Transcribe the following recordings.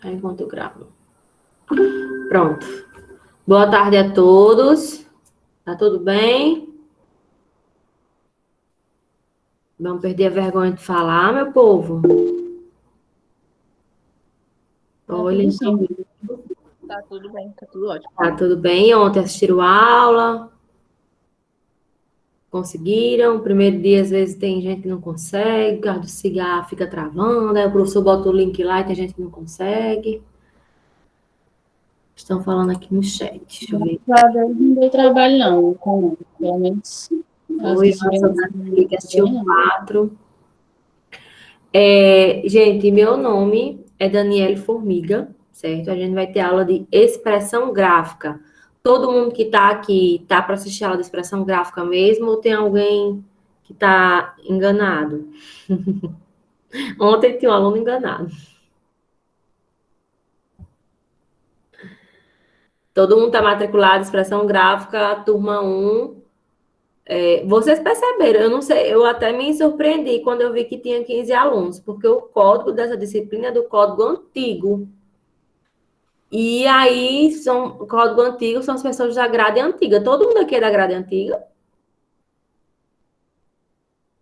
Enquanto eu gravo. Pronto. Boa tarde a todos. Tá tudo bem? Vamos perder a vergonha de falar, meu povo? Olha, então. Tá tudo bem, tá tudo ótimo. Tá tudo bem? Ontem assistiram a aula? Conseguiram? Primeiro dia, às vezes, tem gente que não consegue, o carro do cigarro fica travando, aí o professor bota o link lá e tem gente que não consegue. Estão falando aqui no chat. Deixa eu ver. Não deu trabalho, não. Pelo menos as Oi, disciplinas que assistiu não. 4. Gente, meu nome é Daniele Formiga, certo? A gente vai ter aula de expressão gráfica. Todo mundo que está aqui está para assistir a aula de expressão gráfica mesmo, ou tem alguém que está enganado? Ontem tinha um aluno enganado. Todo mundo está matriculado em expressão gráfica, turma 1. Vocês perceberam, eu não sei, eu até me surpreendi quando eu vi que tinha 15 alunos, porque o código dessa disciplina é do código antigo. E aí, o código antigo são as pessoas da grade antiga. Todo mundo aqui é da grade antiga?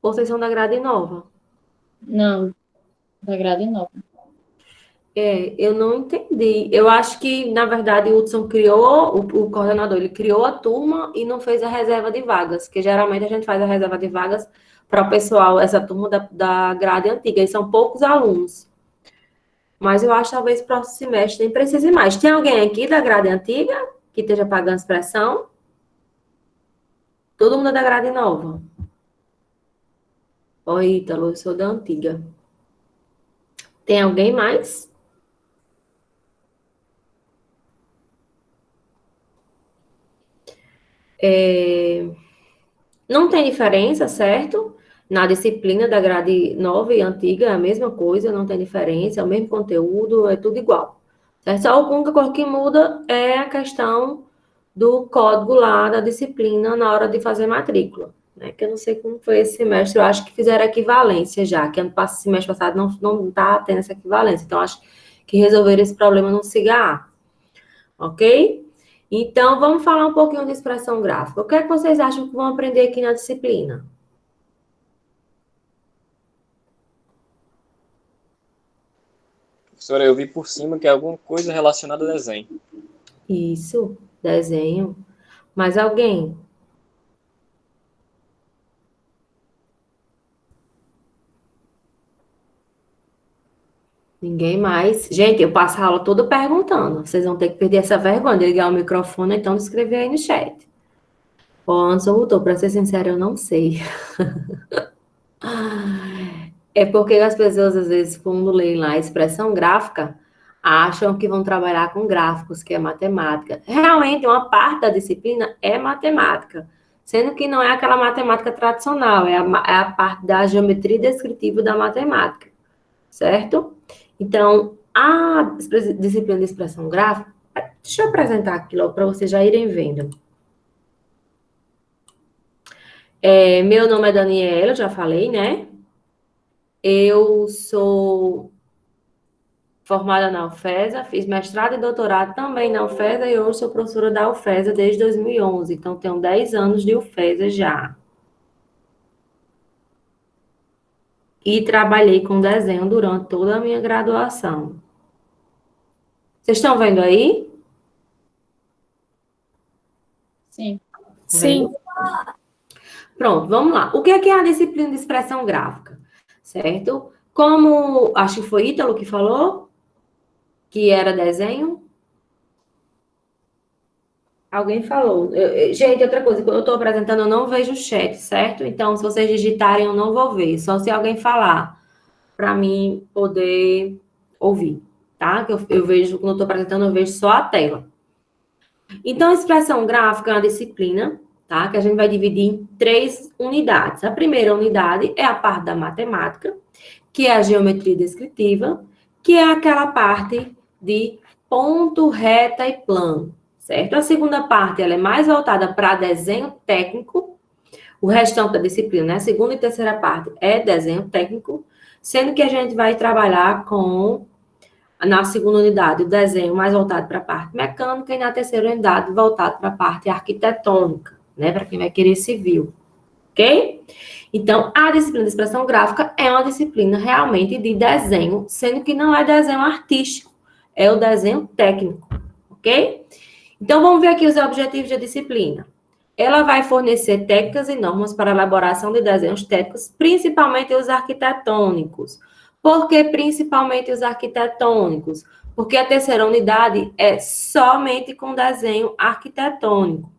Ou vocês são da grade nova? Não, da grade nova. Eu não entendi. Eu acho que, na verdade, o Hudson criou, o coordenador, ele criou a turma e não fez a reserva de vagas, que geralmente a gente faz a reserva de vagas para o pessoal, essa turma da grade antiga, e são poucos alunos. Mas eu acho que talvez próximo semestre nem precise mais. Tem alguém aqui da grade antiga que esteja pagando expressão? Todo mundo é da grade nova. Oi, Ítalo, eu sou da antiga. Tem alguém mais? Não tem diferença, certo? Na disciplina da grade nova e antiga é a mesma coisa, não tem diferença, é o mesmo conteúdo, é tudo igual. Certo? Só a única coisa que muda é a questão do código lá da disciplina na hora de fazer matrícula. Né? Que eu não sei como foi esse semestre, eu acho que fizeram equivalência já, que semestre passado não está tendo essa equivalência. Então, acho que resolveram esse problema no SIGA, ok? Então, vamos falar um pouquinho de expressão gráfica. O que é que vocês acham que vão aprender aqui na disciplina? Professora, eu vi por cima que é alguma coisa relacionada a desenho. Isso, desenho. Mais alguém? Ninguém mais. Gente, eu passo a aula toda perguntando. Vocês vão ter que perder essa vergonha de ligar o microfone, então de escrever aí no chat. Ô, Anderson voltou, para ser sincero, eu não sei. É porque as pessoas, às vezes, quando leem lá a expressão gráfica, acham que vão trabalhar com gráficos, que é matemática. Realmente, uma parte da disciplina é matemática, sendo que não é aquela matemática tradicional, é a parte da geometria descritiva da matemática, certo? Então, a disciplina de expressão gráfica, deixa eu apresentar aqui logo para vocês já irem vendo. Meu nome é Daniela, eu já falei, né? Eu sou formada na UFESA, fiz mestrado e doutorado também na UFESA e hoje sou professora da UFESA desde 2011, então tenho 10 anos de UFESA já. E trabalhei com desenho durante toda a minha graduação. Vocês estão vendo aí? Sim. Sim. Pronto, vamos lá. O que é a disciplina de expressão gráfica? Certo? Como, acho que foi Ítalo que falou, que era desenho. Alguém falou. Gente, outra coisa, quando eu estou apresentando, eu não vejo o chat, certo? Então, se vocês digitarem, eu não vou ver. Só se alguém falar, para mim poder ouvir, tá? Que eu vejo, quando eu estou apresentando, eu vejo só a tela. Então, a expressão gráfica é uma disciplina, tá? Que a gente vai dividir em 3 unidades. A primeira unidade é a parte da matemática, que é a geometria descritiva, que é aquela parte de ponto, reta e plano, certo? A segunda parte, ela é mais voltada para desenho técnico, o restante da disciplina, né? A segunda e terceira parte é desenho técnico, sendo que a gente vai trabalhar com na segunda unidade, o desenho mais voltado para a parte mecânica, e na terceira unidade, voltado para a parte arquitetônica, né? Para quem vai querer civil, ok? Então, a disciplina de expressão gráfica é uma disciplina realmente de desenho, sendo que não é desenho artístico, é o desenho técnico, ok? Então, vamos ver aqui os objetivos da disciplina. Ela vai fornecer técnicas e normas para a elaboração de desenhos técnicos, principalmente os arquitetônicos. Por que principalmente os arquitetônicos? Porque a terceira unidade é somente com desenho arquitetônico.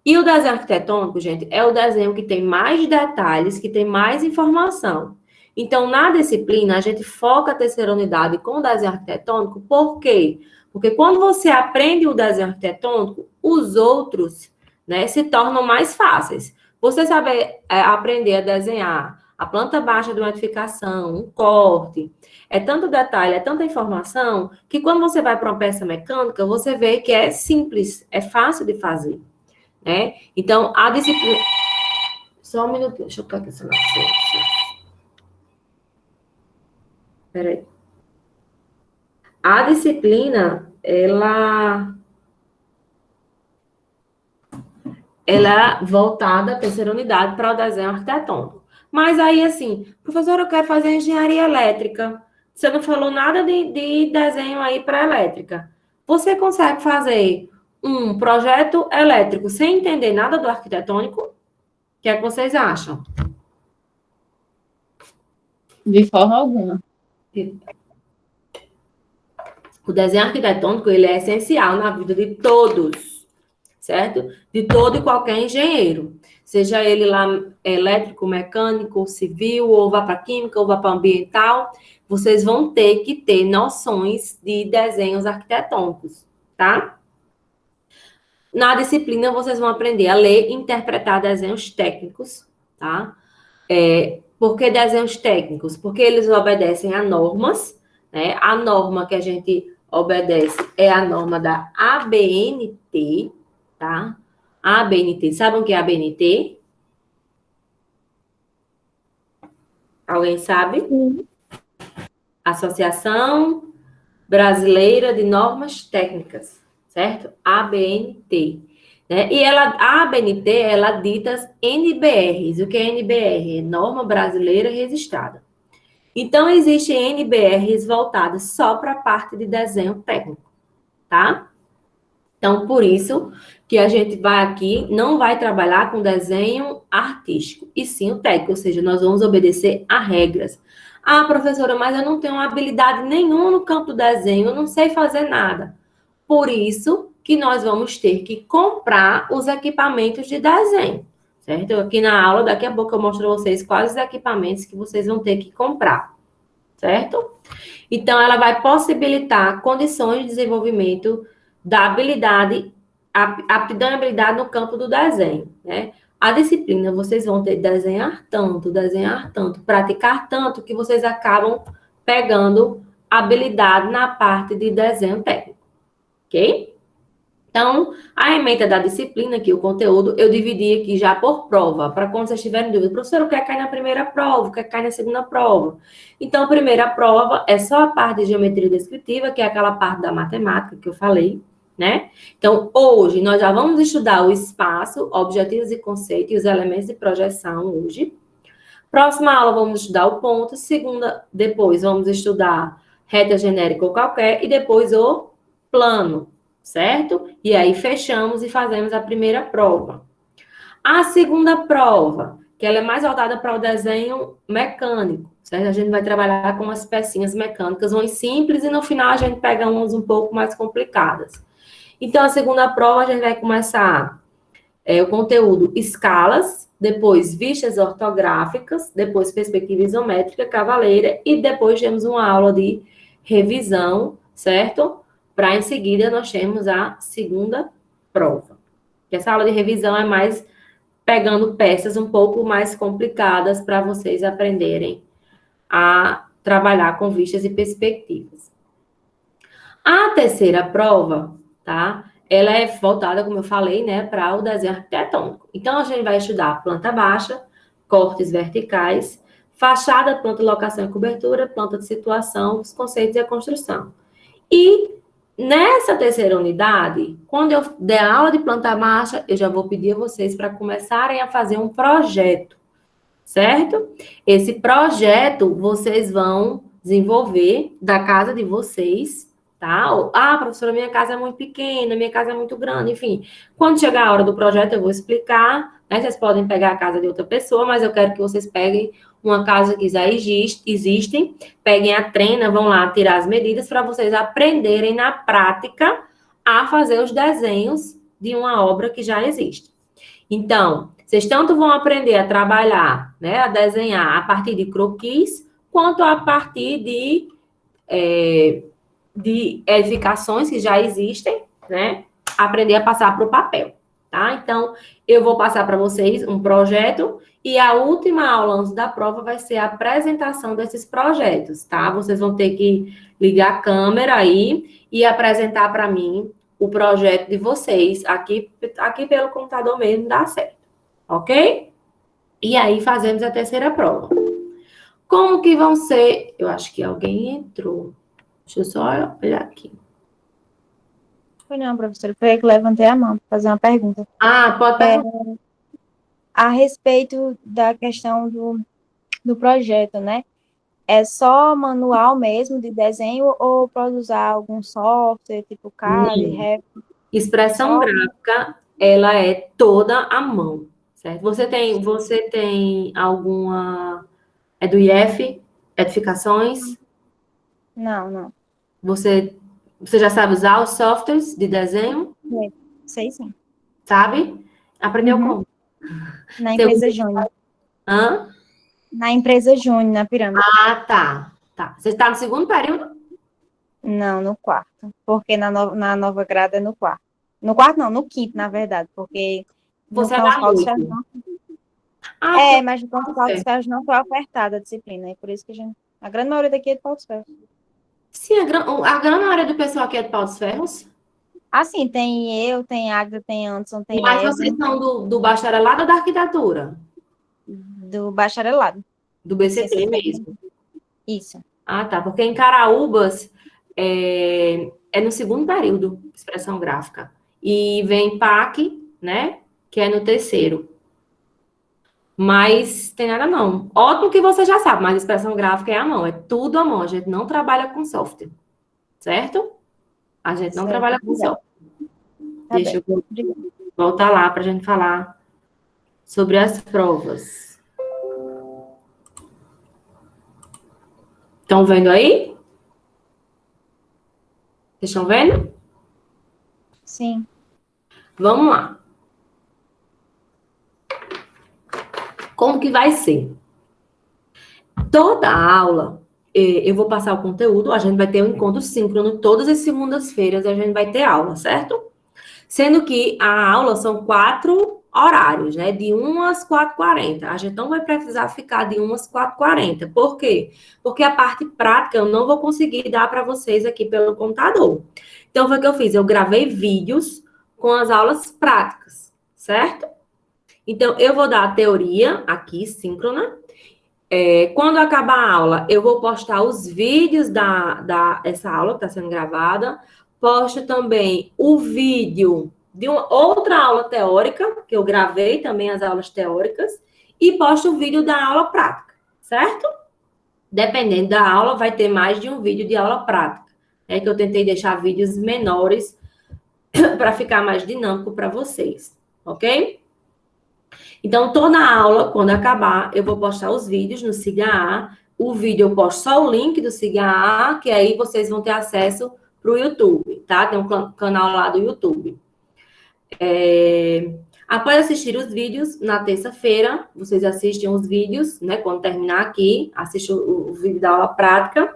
E o desenho arquitetônico, gente, é o desenho que tem mais detalhes, que tem mais informação. Então, na disciplina, a gente foca a terceira unidade com o desenho arquitetônico. Por quê? Porque quando você aprende o desenho arquitetônico, os outros, né, se tornam mais fáceis. Você saber aprender a desenhar a planta baixa de uma edificação, um corte, é tanto detalhe, é tanta informação, que quando você vai para uma peça mecânica, você vê que é simples, é fácil de fazer, né? Então, a disciplina... Só um minutinho, deixa eu colocar aqui. Peraí. A disciplina, ela é voltada, a terceira unidade, para o desenho arquitetônico. Mas aí, assim, professora, eu quero fazer engenharia elétrica. Você não falou nada de desenho aí para elétrica. Você consegue fazer um projeto elétrico sem entender nada do arquitetônico? O que é que vocês acham? De forma alguma. O desenho arquitetônico, ele é essencial na vida de todos, certo? De todo e qualquer engenheiro. Seja ele lá elétrico, mecânico, civil, ou vá para química, ou vá para ambiental, vocês vão ter que ter noções de desenhos arquitetônicos, tá? Na disciplina, vocês vão aprender a ler e interpretar desenhos técnicos, tá? Por que desenhos técnicos? Porque eles obedecem a normas, né? A norma que a gente obedece é a norma da ABNT, tá? A ABNT, sabem o que é a ABNT? Alguém sabe? Associação Brasileira de Normas Técnicas, certo? ABNT. Né? E a ABNT, ela dita as NBRs. O que é NBR? É Norma Brasileira Registrada. Então, existem NBRs voltadas só para a parte de desenho técnico, tá? Então, por isso que a gente vai aqui, não vai trabalhar com desenho artístico, e sim o técnico, ou seja, nós vamos obedecer a regras. Ah, professora, mas eu não tenho habilidade nenhuma no campo do desenho, eu não sei fazer nada. Por isso que nós vamos ter que comprar os equipamentos de desenho, certo? Aqui na aula, daqui a pouco eu mostro a vocês quais os equipamentos que vocês vão ter que comprar, certo? Então, ela vai possibilitar condições de desenvolvimento da habilidade, aptidão e habilidade no campo do desenho, né? A disciplina, vocês vão ter que desenhar tanto, praticar tanto, que vocês acabam pegando habilidade na parte de desenho técnico, ok? Então, a ementa da disciplina, aqui o conteúdo, eu dividi aqui já por prova, para quando vocês tiverem dúvida, professor, o que é que cai na primeira prova, o que é que cai na segunda prova? Então, a primeira prova é só a parte de geometria descritiva, que é aquela parte da matemática que eu falei, né? Então, hoje, nós já vamos estudar o espaço, objetivos e conceitos e os elementos de projeção hoje. Próxima aula, vamos estudar o ponto. Segunda, depois, vamos estudar reta genérica ou qualquer, e depois o plano, certo? E aí, fechamos e fazemos a primeira prova. A segunda prova, que ela é mais voltada para o desenho mecânico, certo? A gente vai trabalhar com as pecinhas mecânicas, umas simples, e no final a gente pega umas um pouco mais complicadas. Então, a segunda prova, a gente vai começar o conteúdo escalas, depois vistas ortográficas, depois perspectiva isométrica, cavaleira, e depois temos uma aula de revisão, certo? Para em seguida nós temos a segunda prova. Essa aula de revisão é mais pegando peças um pouco mais complicadas para vocês aprenderem a trabalhar com vistas e perspectivas. A terceira prova, tá? Ela é voltada, como eu falei, né, para o desenho arquitetônico. Então, a gente vai estudar planta baixa, cortes verticais, fachada, planta, locação e cobertura, planta de situação, os conceitos e a construção. E nessa terceira unidade, quando eu der a aula de planta marcha, eu já vou pedir a vocês para começarem a fazer um projeto, certo? Esse projeto vocês vão desenvolver da casa de vocês, tá? Professora, minha casa é muito pequena, minha casa é muito grande, enfim. Quando chegar a hora do projeto, eu vou explicar, né? Vocês podem pegar a casa de outra pessoa, mas eu quero que vocês peguem uma casa que já existem, peguem a trena, vão lá tirar as medidas para vocês aprenderem na prática a fazer os desenhos de uma obra que já existe. Então, vocês tanto vão aprender a trabalhar, né, a desenhar a partir de croquis, quanto a partir de edificações que já existem, né, aprender a passar para o papel, tá? Então, eu vou passar para vocês um projeto e a última aula antes da prova vai ser a apresentação desses projetos, tá? Vocês vão ter que ligar a câmera aí e apresentar para mim o projeto de vocês aqui pelo computador mesmo, dá certo, ok? E aí fazemos a terceira prova. Como que vão ser? Eu acho que alguém entrou. Deixa eu só olhar aqui. Foi não, professora. Foi eu que levantei a mão para fazer uma pergunta. Pode perguntar. A respeito da questão do projeto, né? É só manual mesmo de desenho ou pode usar algum software, tipo CAD, Revit? Expressão gráfica, ela é toda à mão, certo? Você tem alguma... É do IF? Edificações? Não. Você já sabe usar os softwares de desenho? Sei sim. Sabe? Aprendeu como? Na empresa Júnior. Hã? Na empresa Júnior, na Pirâmide. Tá. Você está no segundo período? Não, no quarto. Porque na nova grade é no quarto. No quarto não, no quinto, na verdade. Porque Você no é Paulo da Sérgio noite. não. Mas no Paulo Sérgio não foi ofertada a disciplina. É por isso que a grande maioria daqui é de Paulo Sérgio. Sim, a grande maioria do pessoal aqui é de Pau dos Ferros. Assim, tem eu, tem Agda, tem Anderson, tem Mas Evelyn, vocês são do bacharelado ou da arquitetura? do bacharelado. Do BCT Ciências mesmo. Isso. Tá. Porque em Caraúbas é no segundo período, expressão gráfica. E vem PAC, né? Que é no terceiro. Mas tem nada não. Ótimo que você já sabe, mas expressão gráfica é à mão. É tudo à mão. A gente não trabalha com software. Certo? A gente não trabalha com software. Deixa eu voltar lá para a gente falar sobre as provas. Estão vendo aí? Vocês estão vendo? Sim. Vamos lá. Como que vai ser? Toda aula, eu vou passar o conteúdo, a gente vai ter um encontro síncrono todas as segundas-feiras, a gente vai ter aula, certo? Sendo que a aula são 4 horários, né? De 1 às 4h40. A gente não vai precisar ficar de 1 às 4h40. Por quê? Porque a parte prática eu não vou conseguir dar para vocês aqui pelo computador. Então, foi o que eu fiz. Eu gravei vídeos com as aulas práticas, certo? Então, eu vou dar a teoria aqui, síncrona. Quando acabar a aula, eu vou postar os vídeos dessa aula que está sendo gravada. Posto também o vídeo de uma outra aula teórica, que eu gravei também as aulas teóricas, e posto o vídeo da aula prática, certo? Dependendo da aula, vai ter mais de um vídeo de aula prática. É que eu tentei deixar vídeos menores para ficar mais dinâmico para vocês, ok? Então, toda aula, quando acabar, eu vou postar os vídeos no Siga A. O vídeo eu posto só o link do Siga A, que aí vocês vão ter acesso para o YouTube, tá? Tem um canal lá do YouTube. Após assistir os vídeos, na terça-feira, vocês assistem os vídeos, né? Quando terminar aqui, assiste o vídeo da aula prática.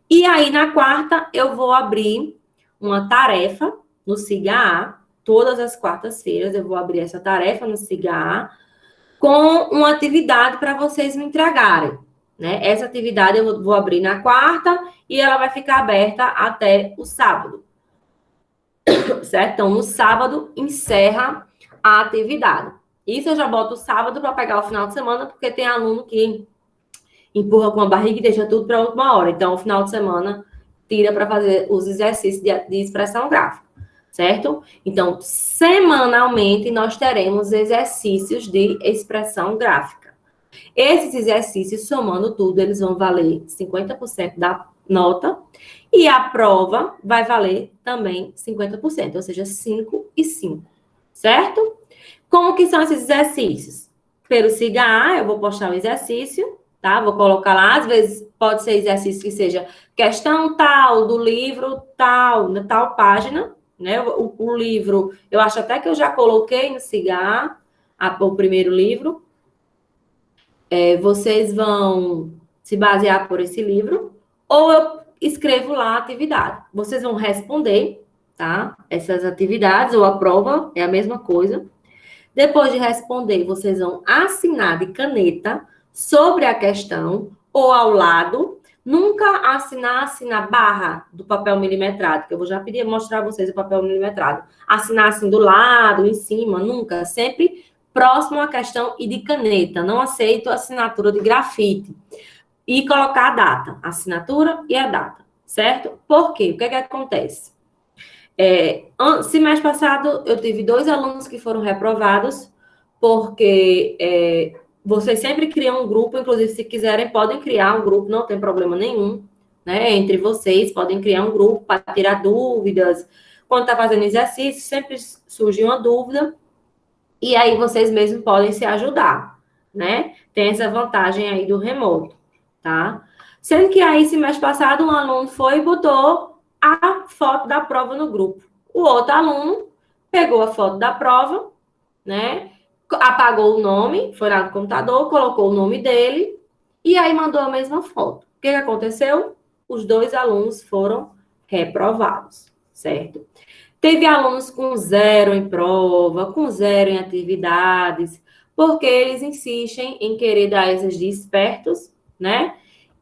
E aí, na quarta, eu vou abrir uma tarefa no Siga A. Todas as quartas-feiras, eu vou abrir essa tarefa no Siga A com uma atividade para vocês me entregarem, né? Essa atividade eu vou abrir na quarta e ela vai ficar aberta até o sábado, certo? Então, no sábado, encerra a atividade. Isso eu já boto o sábado para pegar o final de semana, porque tem aluno que empurra com a barriga e deixa tudo para a última hora. Então, o final de semana, tira para fazer os exercícios de expressão gráfica, certo? Então, semanalmente, nós teremos exercícios de expressão gráfica. Esses exercícios, somando tudo, eles vão valer 50% da nota, e a prova vai valer também 50%, ou seja, 5 e 5, certo? Como que são esses exercícios? Pelo SIGA A, eu vou postar o exercício, tá? Vou colocar lá, às vezes pode ser exercício que seja questão tal, do livro tal, na tal página, né? O livro, eu acho até que eu já coloquei no SIGA A, o primeiro livro. Vocês vão se basear por esse livro, ou eu escrevo lá a atividade. Vocês vão responder, tá? Essas atividades, ou a prova, é a mesma coisa. Depois de responder, vocês vão assinar de caneta sobre a questão ou ao lado. Nunca assinar barra do papel milimetrado, que eu vou já pedir mostrar a vocês o papel milimetrado. Assinar assim do lado, em cima, nunca. Sempre próximo à questão e de caneta. Não aceito assinatura de grafite. E colocar a data, a assinatura e a data, certo? Por quê? O que é que acontece? Semestre passado, eu tive 2 alunos que foram reprovados, porque vocês sempre criam um grupo, inclusive, se quiserem, podem criar um grupo, não tem problema nenhum, né? Entre vocês, podem criar um grupo para tirar dúvidas. Quando está fazendo exercício, sempre surge uma dúvida, e aí vocês mesmos podem se ajudar, né? Tem essa vantagem aí do remoto, tá? Sendo que aí, semestre passado, um aluno foi e botou a foto da prova no grupo. O outro aluno pegou a foto da prova, né? Apagou o nome, foi lá no computador, colocou o nome dele e aí mandou a mesma foto. O que aconteceu? Os 2 alunos foram reprovados, certo? Teve alunos com 0 em prova, com 0 em atividades, porque eles insistem em querer dar essas de espertos, né?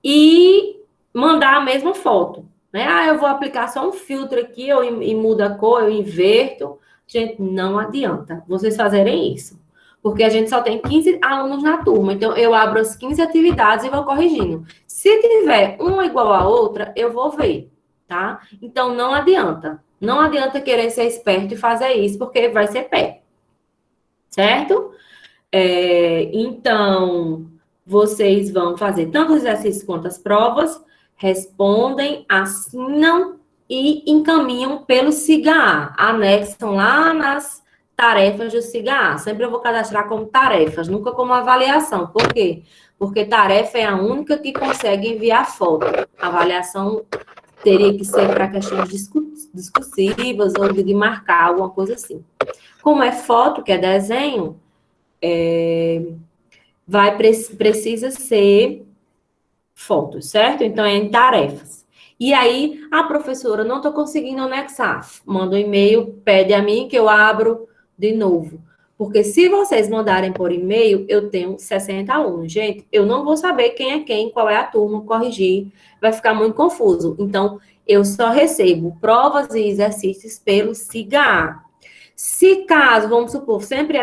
E mandar a mesma foto. Né? Eu vou aplicar só um filtro aqui, e muda a cor, eu inverto. Gente, não adianta vocês fazerem isso. Porque a gente só tem 15 alunos na turma. Então, eu abro as 15 atividades e vou corrigindo. Se tiver uma igual a outra, eu vou ver, tá? Então, não adianta. Não adianta querer ser esperto e fazer isso, porque vai ser pé. Certo? Então, vocês vão fazer tanto os exercícios quanto as provas, respondem, assinam e encaminham pelo SIGA A. Anexam lá nas tarefas do SIGA A. Sempre eu vou cadastrar como tarefas, nunca como avaliação. Por quê? Porque tarefa é a única que consegue enviar foto. A avaliação teria que ser para questões discursivas ou de marcar alguma coisa assim. Como é foto, que é desenho, precisa ser fotos, certo? Então, é em tarefas. E aí, a professora, não estou conseguindo anexar. Manda um e-mail, pede a mim que eu abro de novo. Porque se vocês mandarem por e-mail, eu tenho 60 alunos. Gente, eu não vou saber quem é quem, qual é a turma, corrigir. Vai ficar muito confuso. Então, eu só recebo provas e exercícios pelo SIGA A. Se caso, vamos supor, sempre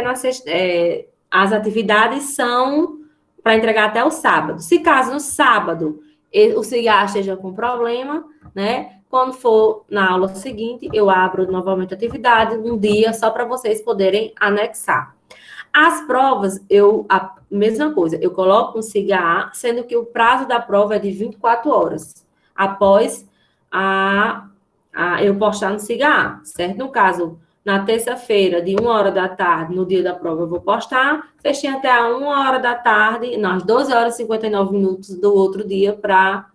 as atividades são para entregar até o sábado. Se caso no sábado o SIGA A esteja com problema, né? Quando for na aula seguinte, eu abro novamente a atividade, um dia, só para vocês poderem anexar. As provas, a mesma coisa, eu coloco um SIGA A, sendo que o prazo da prova é de 24 horas, após eu postar no SIGA A, certo? No caso, na terça-feira, de 1h da tarde, no dia da prova, eu vou postar. Vocês têm até 1h da tarde, às 12h59 do outro dia, para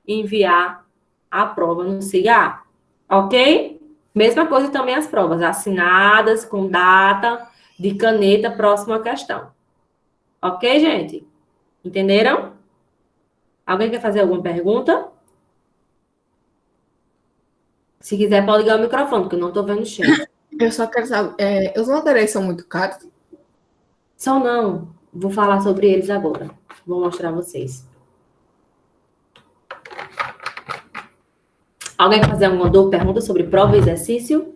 enviar a prova no SIGA A. Ok? Mesma coisa também as provas, assinadas, com data, de caneta, próxima questão. Ok, gente? Entenderam? Alguém quer fazer alguma pergunta? Se quiser, pode ligar o microfone, porque eu não estou vendo o chat. Eu só quero saber, os materiais são muito caros? Só não. Vou falar sobre eles agora. Vou mostrar a vocês. Alguém quer fazer alguma pergunta sobre prova e exercício?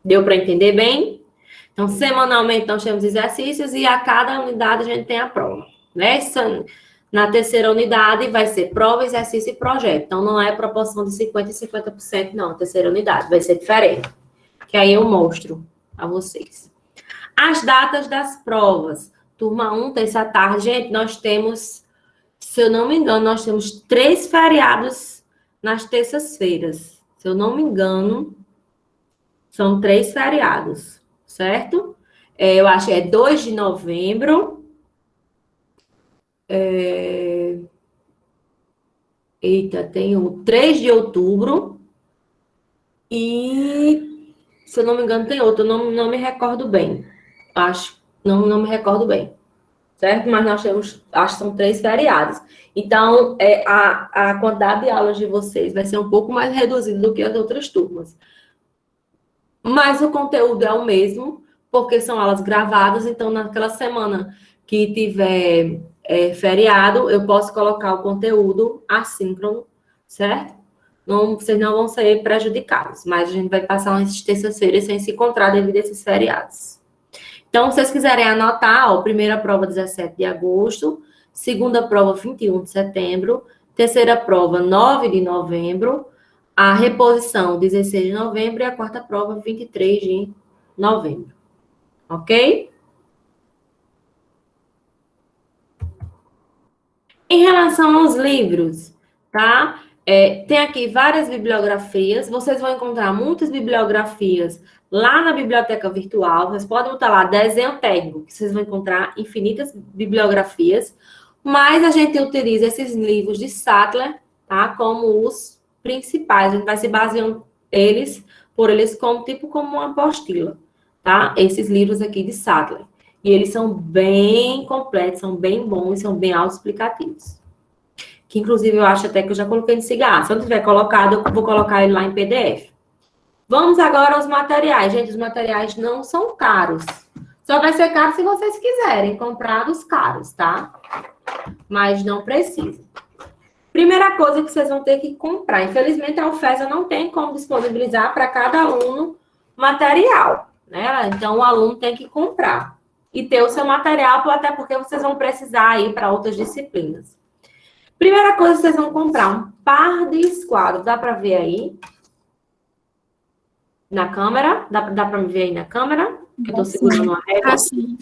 Deu para entender bem? Então, semanalmente nós temos exercícios e a cada unidade a gente tem a prova, né? Na terceira unidade vai ser prova, exercício e projeto. Então, não é proporção de 50% e 50%, não. A terceira unidade vai ser diferente. Que aí eu mostro a vocês. As datas das provas. Turma 1, terça à tarde. Gente, nós temos, se eu não me engano, nós temos 3 feriados nas terças-feiras. Se eu não me engano, são 3 feriados, certo? Eu acho que é 2 de novembro. Eita, tem o 3 de outubro. E, se eu não me engano, tem outro. Eu não me recordo bem. Acho, não me recordo bem. Certo? Mas nós temos, acho que são 3 feriados. Então, a quantidade de aulas de vocês vai ser um pouco mais reduzida do que as outras turmas. Mas o conteúdo é o mesmo, porque são aulas gravadas, então naquela semana que tiver feriado, eu posso colocar o conteúdo assíncrono, certo? Não, vocês não vão ser prejudicados, mas a gente vai passar umas terças-feiras sem se encontrar devido a esses feriados. Então, se vocês quiserem anotar, ó, primeira prova 17 de agosto, segunda prova 21 de setembro, terceira prova 9 de novembro, a reposição 16 de novembro e a quarta prova 23 de novembro. Ok? Em relação aos livros, tá? Tem aqui várias bibliografias. Vocês vão encontrar muitas bibliografias lá na biblioteca virtual. Vocês podem botar lá desenho técnico, que vocês vão encontrar infinitas bibliografias. Mas a gente utiliza esses livros de Sattler, tá? Como os principais. A gente vai se baseando por eles como uma apostila, tá? Esses livros aqui de Sattler. E eles são bem completos, são bem bons, são bem autoexplicativos. Que, inclusive, eu acho até que eu já coloquei no cigarro. Se eu não tiver colocado, eu vou colocar ele lá em PDF. Vamos agora aos materiais. Gente, os materiais não são caros. Só vai ser caro se vocês quiserem comprar dos caros, tá? Mas não precisa. Primeira coisa que vocês vão ter que comprar. Infelizmente, a UFESA não tem como disponibilizar para cada aluno material, né? Então, o aluno tem que comprar. E ter o seu material, até porque vocês vão precisar ir para outras disciplinas. Primeira coisa, vocês vão comprar um par de esquadros. Dá para ver aí? Na câmera? Dá para me ver aí na câmera? Eu estou segurando uma régua. Ah, sim.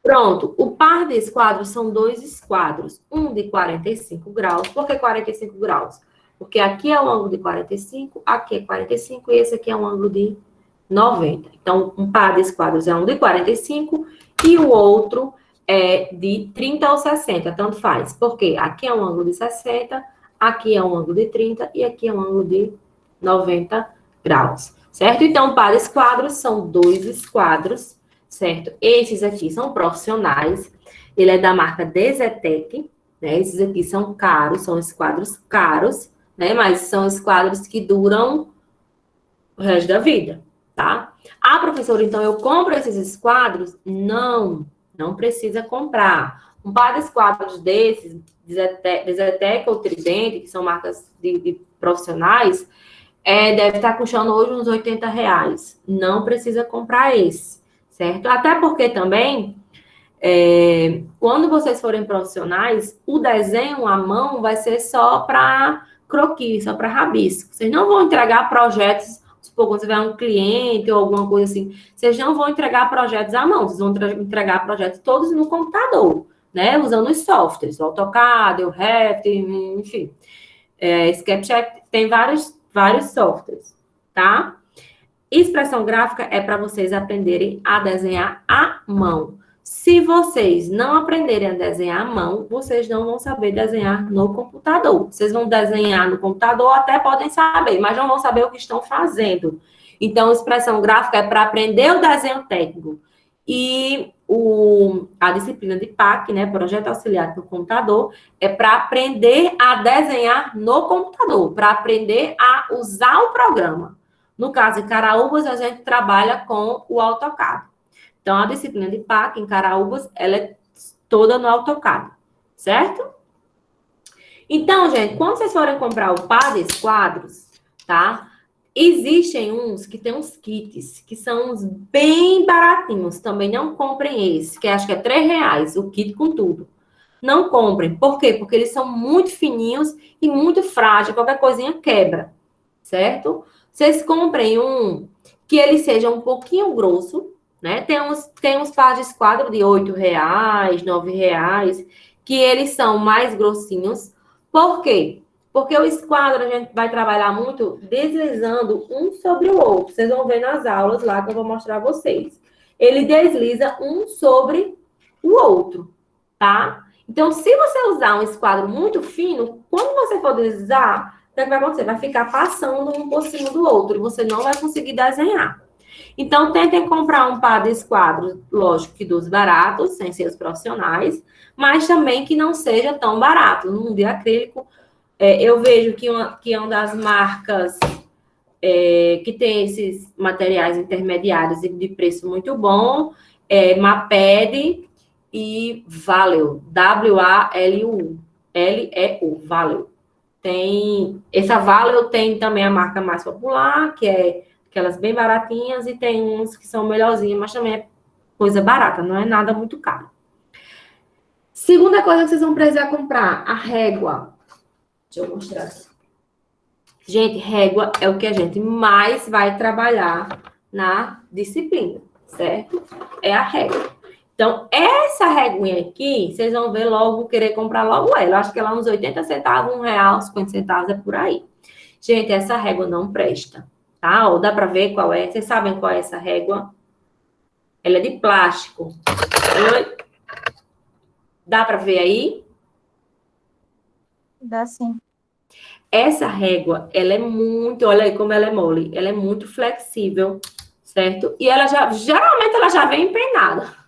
Pronto. O par de esquadros são 2 esquadros. Um de 45 graus. Por que 45 graus? Porque aqui é o ângulo de 45, aqui é 45 e esse aqui é um ângulo de 90. Então, um par de esquadros é um de 45 e o outro é de 30 ou 60, tanto faz. Porque aqui é um ângulo de 60, aqui é um ângulo de 30 e aqui é um ângulo de 90 graus, certo? Então, par de esquadros são 2 esquadros, certo? Esses aqui são profissionais, ele é da marca Dezetec, né? Esses aqui são caros, são esquadros caros, né? Mas são esquadros que duram o resto da vida. Tá? Ah, professora, então eu compro esses esquadros? Não precisa comprar. Um par de esquadros desses, Dezetec ou Tridente, que são marcas de profissionais, deve estar custando hoje uns R$80. Não precisa comprar esse, certo? Até porque também, quando vocês forem profissionais, o desenho à mão vai ser só para croquis, só para rabisco. Vocês não vão entregar projetos. Supor, quando você tiver um cliente ou alguma coisa assim, vocês não vão entregar projetos à mão, vocês vão entregar projetos todos no computador, né? Usando os softwares, o AutoCAD, o Revit, enfim. SketchUp tem vários softwares, tá? Expressão gráfica é para vocês aprenderem a desenhar à mão. Se vocês não aprenderem a desenhar à mão, vocês não vão saber desenhar no computador. Vocês vão desenhar no computador, até podem saber, mas não vão saber o que estão fazendo. Então, expressão gráfica é para aprender o desenho técnico. E a disciplina de PAC, né, Projeto Auxiliar do Computador, é para aprender a desenhar no computador, para aprender a usar o programa. No caso de Caraúbas, a gente trabalha com o AutoCAD. Então, a disciplina de PAC em Caraúbas, ela é toda no AutoCAD, certo? Então, gente, quando vocês forem comprar o par de esquadros, tá? Existem uns que tem uns kits, que são uns bem baratinhos. Também não comprem esse, que acho que é R$3, o kit com tudo. não comprem. Por quê? Porque eles são muito fininhos e muito frágeis. Qualquer coisinha quebra, certo? Vocês comprem um que ele seja um pouquinho grosso, né? Tem uns par de esquadro de R$ 8, R$ 9, que eles são mais grossinhos. Por quê? Porque o esquadro a gente vai trabalhar muito deslizando um sobre o outro. Vocês vão ver nas aulas lá que eu vou mostrar a vocês. Ele desliza um sobre o outro, tá? Então, se você usar um esquadro muito fino, quando você for deslizar, o que vai acontecer? Vai ficar passando um por cima do outro. Você não vai conseguir desenhar. Então, tentem comprar um par de esquadros, lógico que dos baratos, sem ser os profissionais, mas também que não seja tão barato. No mundo de acrílico, eu vejo que é uma das marcas que tem esses materiais intermediários e de preço muito bom, Maped e Valeo, W-A-L-U, L-E-U, Valeo. Essa Valeo tem também a marca mais popular, que é aquelas bem baratinhas, e tem uns que são melhorzinhos, mas também é coisa barata, não é nada muito caro. Segunda coisa que vocês vão precisar comprar, a régua. Deixa eu mostrar aqui. Gente, régua é o que a gente mais vai trabalhar na disciplina, certo? É a régua. Então, essa réguinha aqui, vocês vão ver logo, querer comprar logo ela. Eu acho que ela é uns 80 centavos, R$ 1, 50 centavos, é por aí. Gente, essa régua não presta, tá? Ou dá pra ver qual é? Vocês sabem qual é essa régua? Ela é de plástico. Dá pra ver aí? Dá sim. Essa régua, ela é muito, olha aí como ela é mole, ela é muito flexível, certo? E ela geralmente ela já vem empenada.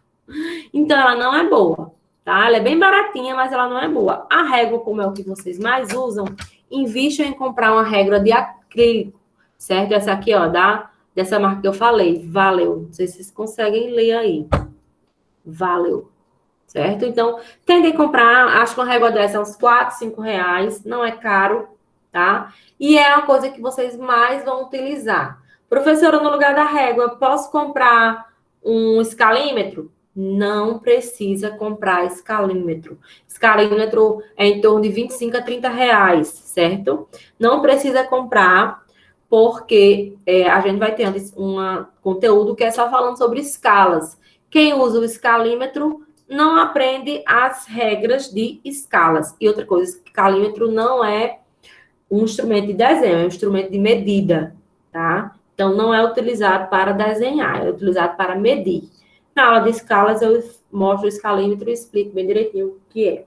Então ela não é boa, tá? Ela é bem baratinha, mas ela não é boa. A régua, como é o que vocês mais usam, invistam em comprar uma régua de acrílico, certo? Essa aqui, ó, dessa marca que eu falei, Valeo. Não sei se vocês conseguem ler aí. Valeo. Certo? Então, tentem comprar, acho que uma régua dessa é uns R$ 4, R$ 5, não é caro, tá? E é uma coisa que vocês mais vão utilizar. Professora, no lugar da régua, posso comprar um escalímetro? Não precisa comprar escalímetro. Escalímetro é em torno de R$ 25 a R$ 30, certo? Não precisa comprar, porque a gente vai ter um conteúdo que é só falando sobre escalas. Quem usa o escalímetro não aprende as regras de escalas. E outra coisa, escalímetro não é um instrumento de desenho, é um instrumento de medida, tá? Então, não é utilizado para desenhar, é utilizado para medir. Na aula de escalas, eu mostro o escalímetro e explico bem direitinho o que é,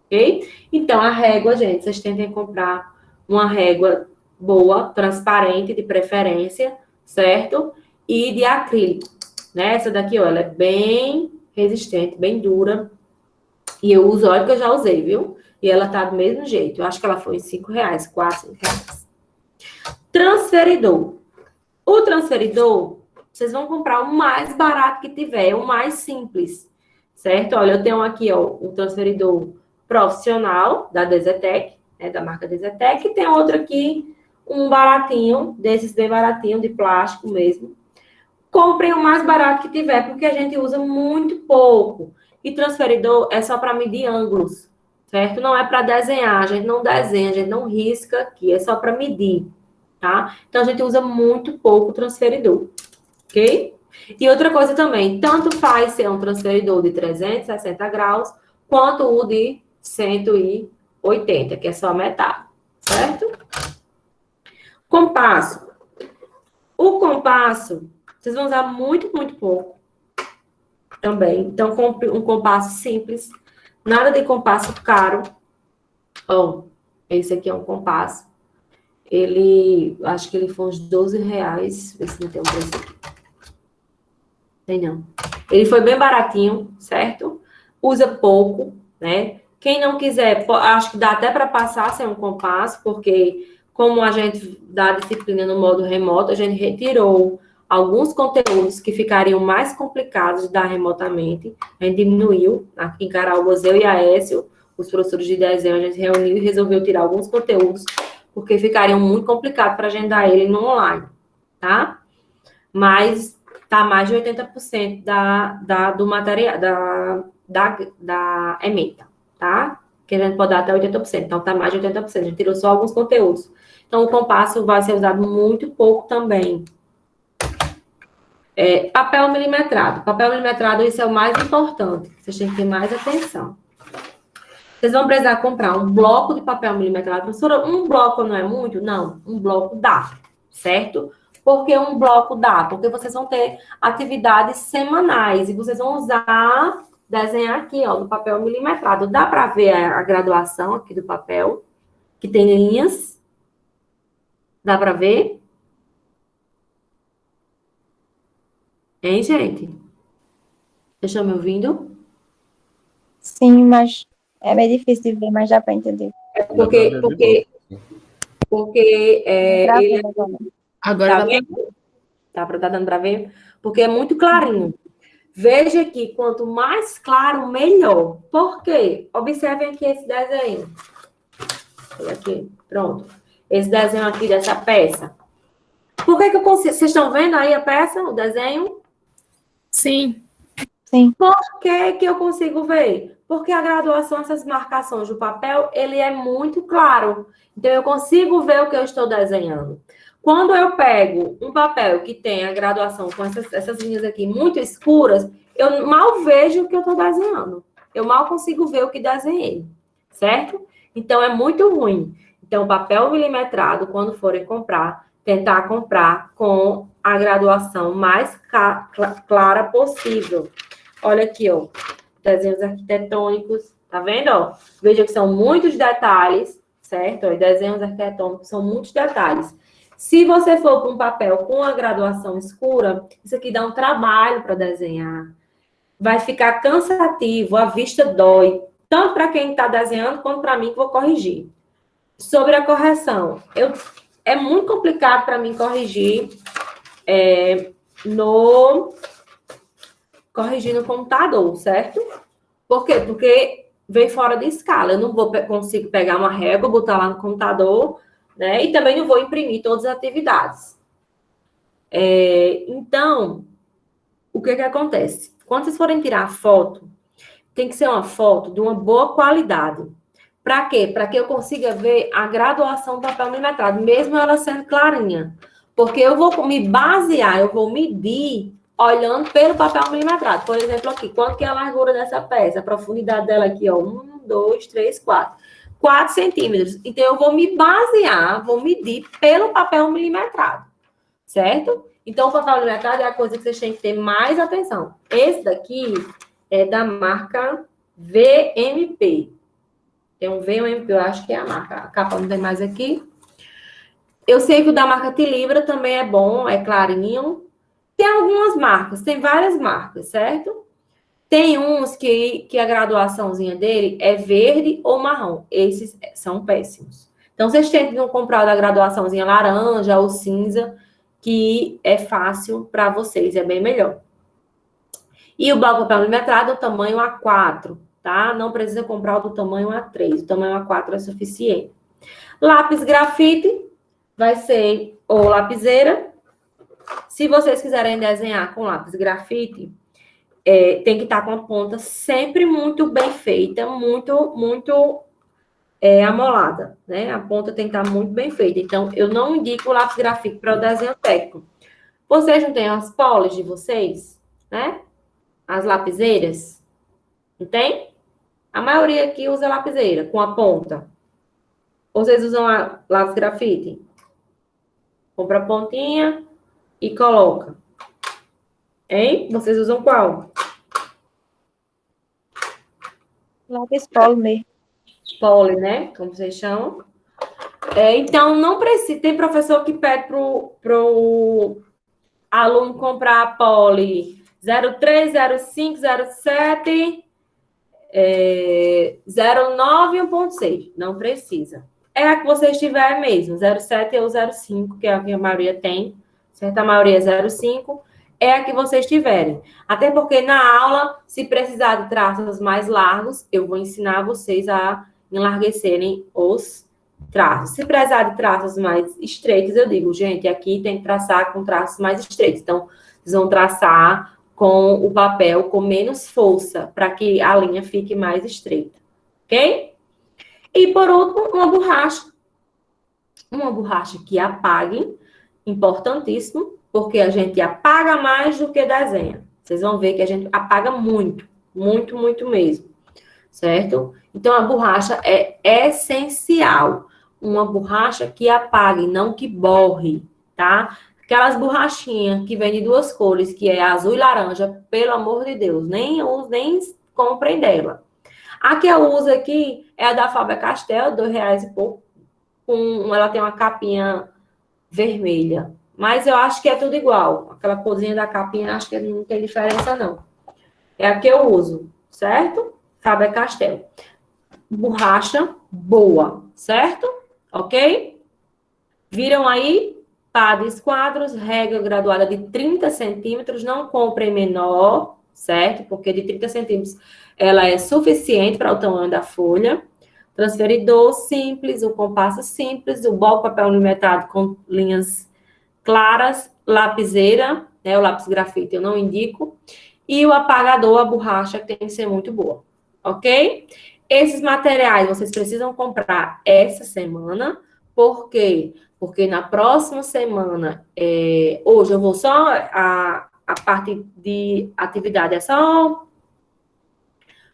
ok? Então, a régua, gente, vocês tentem comprar uma régua boa, transparente, de preferência, certo? E de acrílico, né? Essa daqui, ó, ela é bem resistente, bem dura. E eu uso, olha que eu já usei, viu? E ela tá do mesmo jeito. Eu acho que ela foi R$ 5, R$ 4, R$ 5. Transferidor. O transferidor, vocês vão comprar o mais barato que tiver, o mais simples, certo? Olha, eu tenho aqui, ó, um transferidor profissional da Dezetec, né, da marca Dezetec, e tem outro aqui, um baratinho, desses bem baratinho, de plástico mesmo. Comprem o mais barato que tiver, porque a gente usa muito pouco. E transferidor é só para medir ângulos, certo? Não é para desenhar, a gente não desenha, a gente não risca aqui, é só para medir, tá? Então, a gente usa muito pouco transferidor, ok? E outra coisa também, tanto faz ser um transferidor de 360 graus, quanto o de 180, que é só metade, certo? Compasso. O compasso, vocês vão usar muito, muito pouco também. Então, compre um compasso simples. Nada de compasso caro. Ó, esse aqui é um compasso. Acho que ele foi uns R$ 12. Vê se não tem um preço aqui. Tem não. Ele foi bem baratinho, certo? Usa pouco, né? Quem não quiser, acho que dá até para passar sem um compasso, porque como a gente dá a disciplina no modo remoto, a gente retirou alguns conteúdos que ficariam mais complicados de dar remotamente. A gente diminuiu, aqui em Caraúbas, eu e a Écio, os professores de desenho, a gente reuniu e resolveu tirar alguns conteúdos, porque ficariam muito complicados para a gente dar ele no online, tá? Mas tá mais de 80% do material, da ementa, tá? Que a gente pode dar até 80%, então tá mais de 80%, a gente tirou só alguns conteúdos. Então, o compasso vai ser usado muito pouco também. Papel milimetrado. Papel milimetrado, isso é o mais importante. Vocês têm que ter mais atenção. Vocês vão precisar comprar um bloco de papel milimetrado. Professora, um bloco não é muito? Não, um bloco dá, certo? Por que um bloco dá? Porque vocês vão ter atividades semanais e vocês vão usar, desenhar aqui, ó, no papel milimetrado. Dá para ver a graduação aqui do papel, que tem linhas. Dá para ver? Hein, gente? Vocês estão me ouvindo? Sim, mas é meio difícil de ver, mas dá para entender. Porque ele Gravando agora. Agora tá dá pra... vendo? Tá dando para ver? Porque é muito clarinho. Veja que quanto mais claro, melhor. Por quê? Observem aqui esse desenho. Olha aqui, pronto. Esse desenho aqui dessa peça. Por que eu consigo... Vocês estão vendo aí a peça, o desenho? Sim. Por que eu consigo ver? Porque a graduação, essas marcações do papel, ele é muito claro. Então, eu consigo ver o que eu estou desenhando. Quando eu pego um papel que tem a graduação com essas linhas aqui muito escuras, eu mal vejo o que eu estou desenhando. Eu mal consigo ver o que desenhei, certo? Então, é muito ruim. Então, papel milimetrado, quando forem comprar, tentar comprar com a graduação mais clara possível. Olha aqui, ó, desenhos arquitetônicos, tá vendo, ó? Veja que são muitos detalhes, certo? Ó, desenhos arquitetônicos são muitos detalhes. Se você for para um papel com a graduação escura, isso aqui dá um trabalho para desenhar. Vai ficar cansativo, a vista dói, tanto para quem está desenhando, quanto para mim que vou corrigir. Sobre a correção, é muito complicado para mim corrigir corrigir no computador, certo? Por quê? Porque vem fora de escala. Eu não consigo pegar uma régua, botar lá no computador, né? E também não vou imprimir todas as atividades. Então, o que acontece? Quando vocês forem tirar a foto, tem que ser uma foto de uma boa qualidade. Para quê? Para que eu consiga ver a graduação do papel milimetrado, mesmo ela sendo clarinha. Porque eu vou me basear, eu vou medir olhando pelo papel milimetrado. Por exemplo, aqui, quanto que é a largura dessa peça? A profundidade dela aqui, ó, 1, 2, 3, 4. 4 centímetros. Então, eu vou me basear, vou medir pelo papel milimetrado, certo? Então, o papel milimetrado é a coisa que vocês têm que ter mais atenção. Esse daqui é da marca VMP. Tem um VMP, eu acho que é a marca. A capa não tem mais aqui. Eu sei que o da marca Tilibra também é bom, é clarinho. Tem algumas marcas, tem várias marcas, certo? Tem uns que a graduaçãozinha dele é verde ou marrom. Esses são péssimos. Então, vocês tentam comprar da graduaçãozinha laranja ou cinza, que é fácil para vocês, é bem melhor. E o bloco de papel milimetrado, o tamanho A4, tá? Não precisa comprar o do tamanho A3, o tamanho A4 é suficiente. Lápis grafite vai ser ou lapiseira. Se vocês quiserem desenhar com lápis grafite, tem que estar com a ponta sempre muito bem feita, muito amolada, né? A ponta tem que estar muito bem feita. Então, eu não indico o lápis grafite para o desenho técnico. Vocês não têm as polis de vocês, né? As lapiseiras? Não tem? A maioria aqui usa lapiseira com a ponta. Vocês usam a lápis grafite? Compra a pontinha e coloca. Hein? Vocês usam qual? Lápis polo mesmo. Poli, né? Como vocês chamam. Então, não precisa. Tem professor que pede pro aluno comprar a poli 03, 05, 07, 09 e 1.6. Não precisa. É a que vocês tiverem mesmo. 07 ou 05, que é a que a maioria tem. Certa maioria é 05. É a que vocês tiverem. Até porque na aula, se precisar de traços mais largos, eu vou ensinar vocês a enlarguecerem os traços. Se precisar de traços mais estreitos, eu digo, gente, aqui tem que traçar com traços mais estreitos. Então, vocês vão traçar com o papel com menos força, para que a linha fique mais estreita. ok? E por último, uma borracha. Uma borracha que apague, importantíssimo, porque a gente apaga mais do que desenha. Vocês vão ver que a gente apaga muito, muito, muito mesmo, certo? Então, a borracha é essencial. Uma borracha que apague, não que borre, tá? Aquelas borrachinhas que vem de duas cores, que é azul e laranja, pelo amor de Deus, nem comprem dela. A que eu uso aqui é a da Faber-Castell, R$ 2 e pouco. Ela tem uma capinha vermelha. Mas eu acho que é tudo igual. Aquela corzinha da capinha, acho que não tem diferença, não. É a que eu uso, certo? Faber-Castell. Borracha boa, certo? Ok? Viram aí? Pá de esquadros, regra graduada de 30 centímetros. Não comprem menor, certo? Porque de 30 centímetros ela é suficiente para o tamanho da folha. Transferidor simples, o compasso simples, o bloco papel milimetrado com linhas claras, lapiseira, né, o lápis grafite eu não indico, e o apagador, a borracha, que tem que ser muito boa, ok? Esses materiais vocês precisam comprar essa semana, por quê? Porque na próxima semana, hoje eu vou só, a parte de atividade é só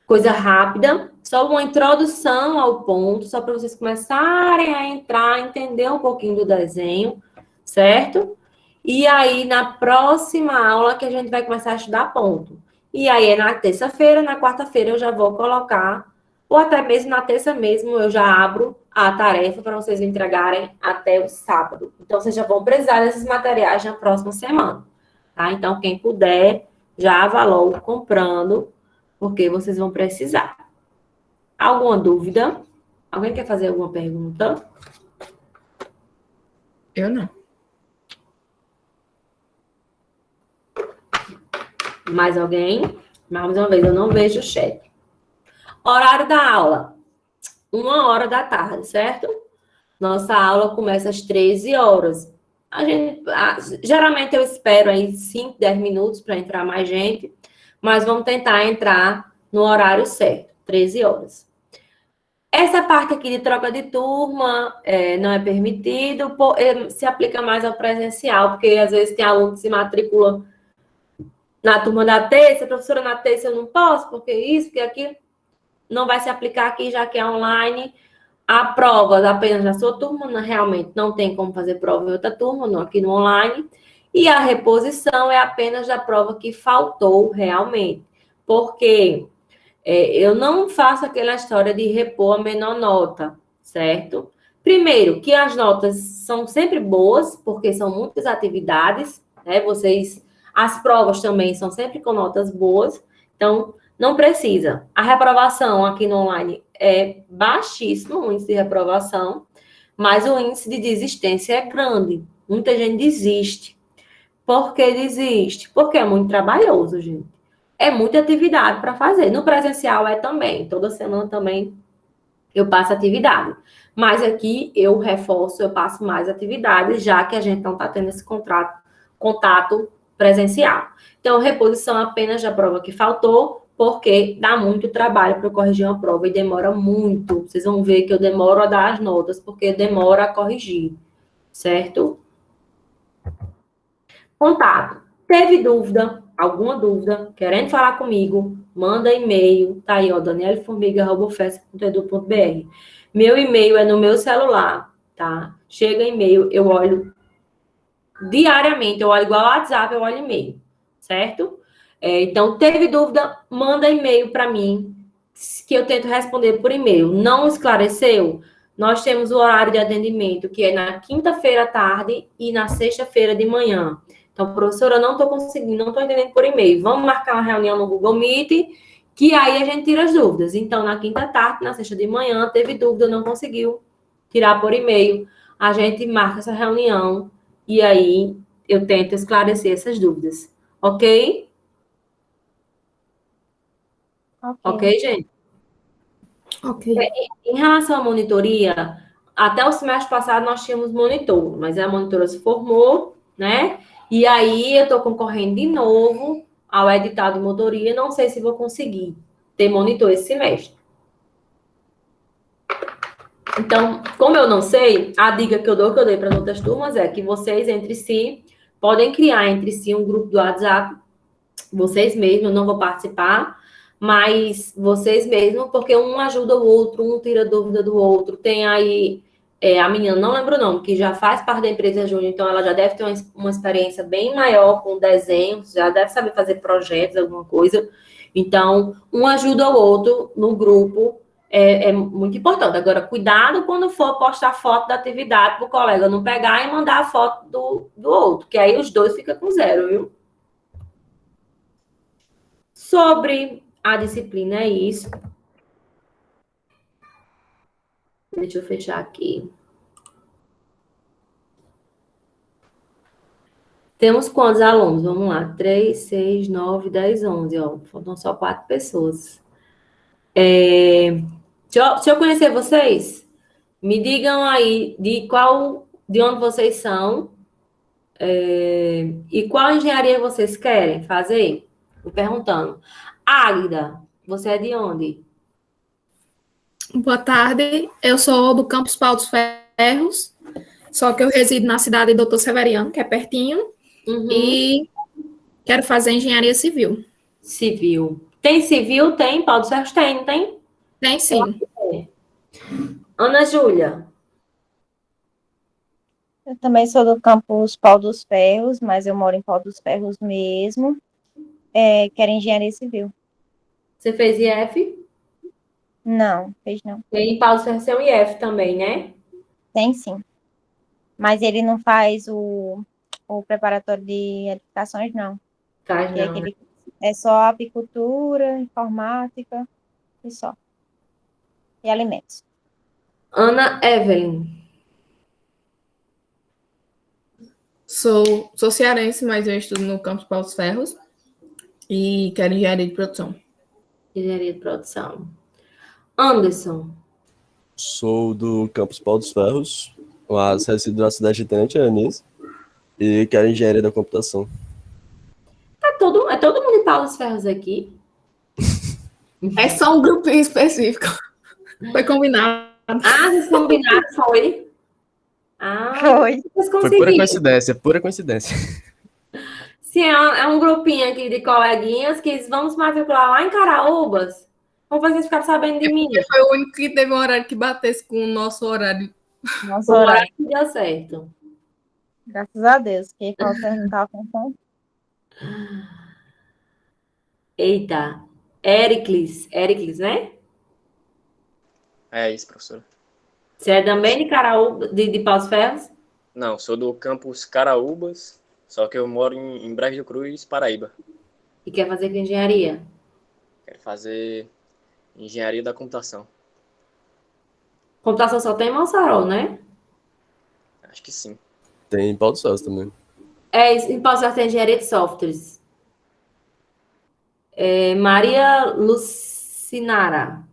coisa rápida, só uma introdução ao ponto, só para vocês começarem a entrar, entender um pouquinho do desenho, certo? E aí, na próxima aula que a gente vai começar a estudar ponto. E aí, é na terça-feira, na quarta-feira eu já vou colocar, ou até mesmo na terça mesmo, eu já abro a tarefa para vocês entregarem até o sábado. Então, vocês já vão precisar desses materiais na próxima semana, tá? Então, quem puder, já vá logo comprando, porque vocês vão precisar. Alguma dúvida? Alguém quer fazer alguma pergunta? Eu não. Mais alguém? Mais uma vez, eu não vejo o chat. Horário da aula. 1h da tarde, certo? Nossa aula começa às 13 horas. Geralmente eu espero aí 5, 10 minutos para entrar mais gente, mas vamos tentar entrar no horário certo, 13 horas. Essa parte aqui de troca de turma não é permitido, se aplica mais ao presencial, porque às vezes tem aluno que se matricula na turma da terça, professora, na terça eu não posso, porque isso, porque aquilo, não vai se aplicar aqui, já que é online. A prova apenas na sua turma, realmente não tem como fazer prova em outra turma, não, aqui no online. E a reposição é apenas da prova que faltou realmente. Porque eu não faço aquela história de repor a menor nota, certo? Primeiro, que as notas são sempre boas, porque são muitas atividades, né? As provas também são sempre com notas boas, então não precisa. A reprovação aqui no online é baixíssimo, o índice de reprovação, mas o índice de desistência é grande. Muita gente desiste. Por que desiste? Porque é muito trabalhoso, gente. É muita atividade para fazer. No presencial é também. Toda semana também eu passo atividade. Mas aqui eu reforço, eu passo mais atividades, já que a gente não está tendo esse contato presencial. Então, reposição apenas da prova que faltou, porque dá muito trabalho para eu corrigir uma prova e demora muito. Vocês vão ver que eu demoro a dar as notas, porque demora a corrigir, certo? Contato. Teve dúvida, alguma dúvida, querendo falar comigo, manda e-mail, tá aí, ó, danielformiga@ufesc.edu.br. Meu e-mail é no meu celular, tá? Chega e-mail, eu olho diariamente, eu olho igual ao WhatsApp, eu olho e-mail, certo? Então, teve dúvida, manda e-mail para mim, que eu tento responder por e-mail. Não esclareceu? Nós temos o horário de atendimento, que é na quinta-feira à tarde e na sexta-feira de manhã. Então, professora, eu não estou conseguindo, não estou entendendo por e-mail. Vamos marcar uma reunião no Google Meet, que aí a gente tira as dúvidas. Então, na quinta à tarde, na sexta de manhã, teve dúvida, não conseguiu tirar por e-mail. A gente marca essa reunião e aí eu tento esclarecer essas dúvidas. Ok? Ok, gente? Ok. Em relação à monitoria, até o semestre passado nós tínhamos monitor, mas a monitora se formou, né? E aí eu estou concorrendo de novo ao edital de monitoria, não sei se vou conseguir ter monitor esse semestre. Então, como eu não sei, a dica que eu dei para as outras turmas é que vocês, entre si, podem criar entre si um grupo do WhatsApp, vocês mesmos, eu não vou participar, mas vocês mesmos, porque um ajuda o outro, um tira dúvida do outro. Tem aí a menina, não lembro o nome, que já faz parte da empresa Júnior, então ela já deve ter uma experiência bem maior com desenho, já deve saber fazer projetos, alguma coisa. Então, um ajuda o outro no grupo, é muito importante. Agora, cuidado quando for postar foto da atividade para o colega não pegar e mandar a foto do outro, que aí os dois ficam com zero, viu? Sobre a disciplina, é isso. Deixa eu fechar aqui. Temos quantos alunos? Vamos lá. 3, 6, 9, 10, 11. Ó, faltam só 4 pessoas. Deixa eu conhecer vocês. Me digam aí de onde vocês são e qual engenharia vocês querem fazer. Vou perguntando. Águida, você é de onde? Boa tarde, eu sou do Campus Paulo dos Ferros, só que eu resido na cidade de Doutor Severiano, que é pertinho, e quero fazer engenharia civil. Civil. Tem civil? Tem. Paulo dos Ferros tem, não tem? Tem sim. Ana Júlia. Eu também sou do campus Paulo dos Ferros, mas eu moro em Paulo dos Ferros mesmo. Quero engenharia civil. Você fez IF? Não, fez não. Tem Paulo dos Ferros tem um IF também, né? Tem sim. Mas ele não faz o preparatório de edificações, não. Faz Que não. é só apicultura, informática e só. E alimentos. Ana Evelyn. Sou cearense, mas eu estudo no Campus Paulo dos Ferros e quero engenharia de produção. Engenharia de produção. Anderson. Sou do Campus Paulo dos Ferros, mas resido na cidade de Tenente Anis e quero engenharia da computação. É todo mundo em Paulo dos Ferros aqui? É só um grupinho específico. Foi combinado. Ah, vocês combinaram, foi? Ah, Foi. vocês Foi pura conseguiram. coincidência, pura coincidência. Sim, é um grupinho aqui de coleguinhas que vamos matricular lá em Caraúbas. Como vocês ficaram sabendo de mim? Foi o único que teve um horário que batesse com o nosso horário. Nosso O horário. horário que deu certo. Graças a Deus. Que Paulo dos Ferros não estava pensando. Eita. Ericles, né? É isso, professor. Você é também de Caraúbas, de Paulo dos Ferros? Não, sou do campus Caraúbas, só que eu moro em Brejo do Cruz, Paraíba. E quer fazer com engenharia? Quero fazer engenharia da computação. Computação só tem em Mossoró, né? Acho que sim. Tem Paulo dos Ferros também. Em Paulo dos Ferros tem engenharia de softwares. Maria Lucinara.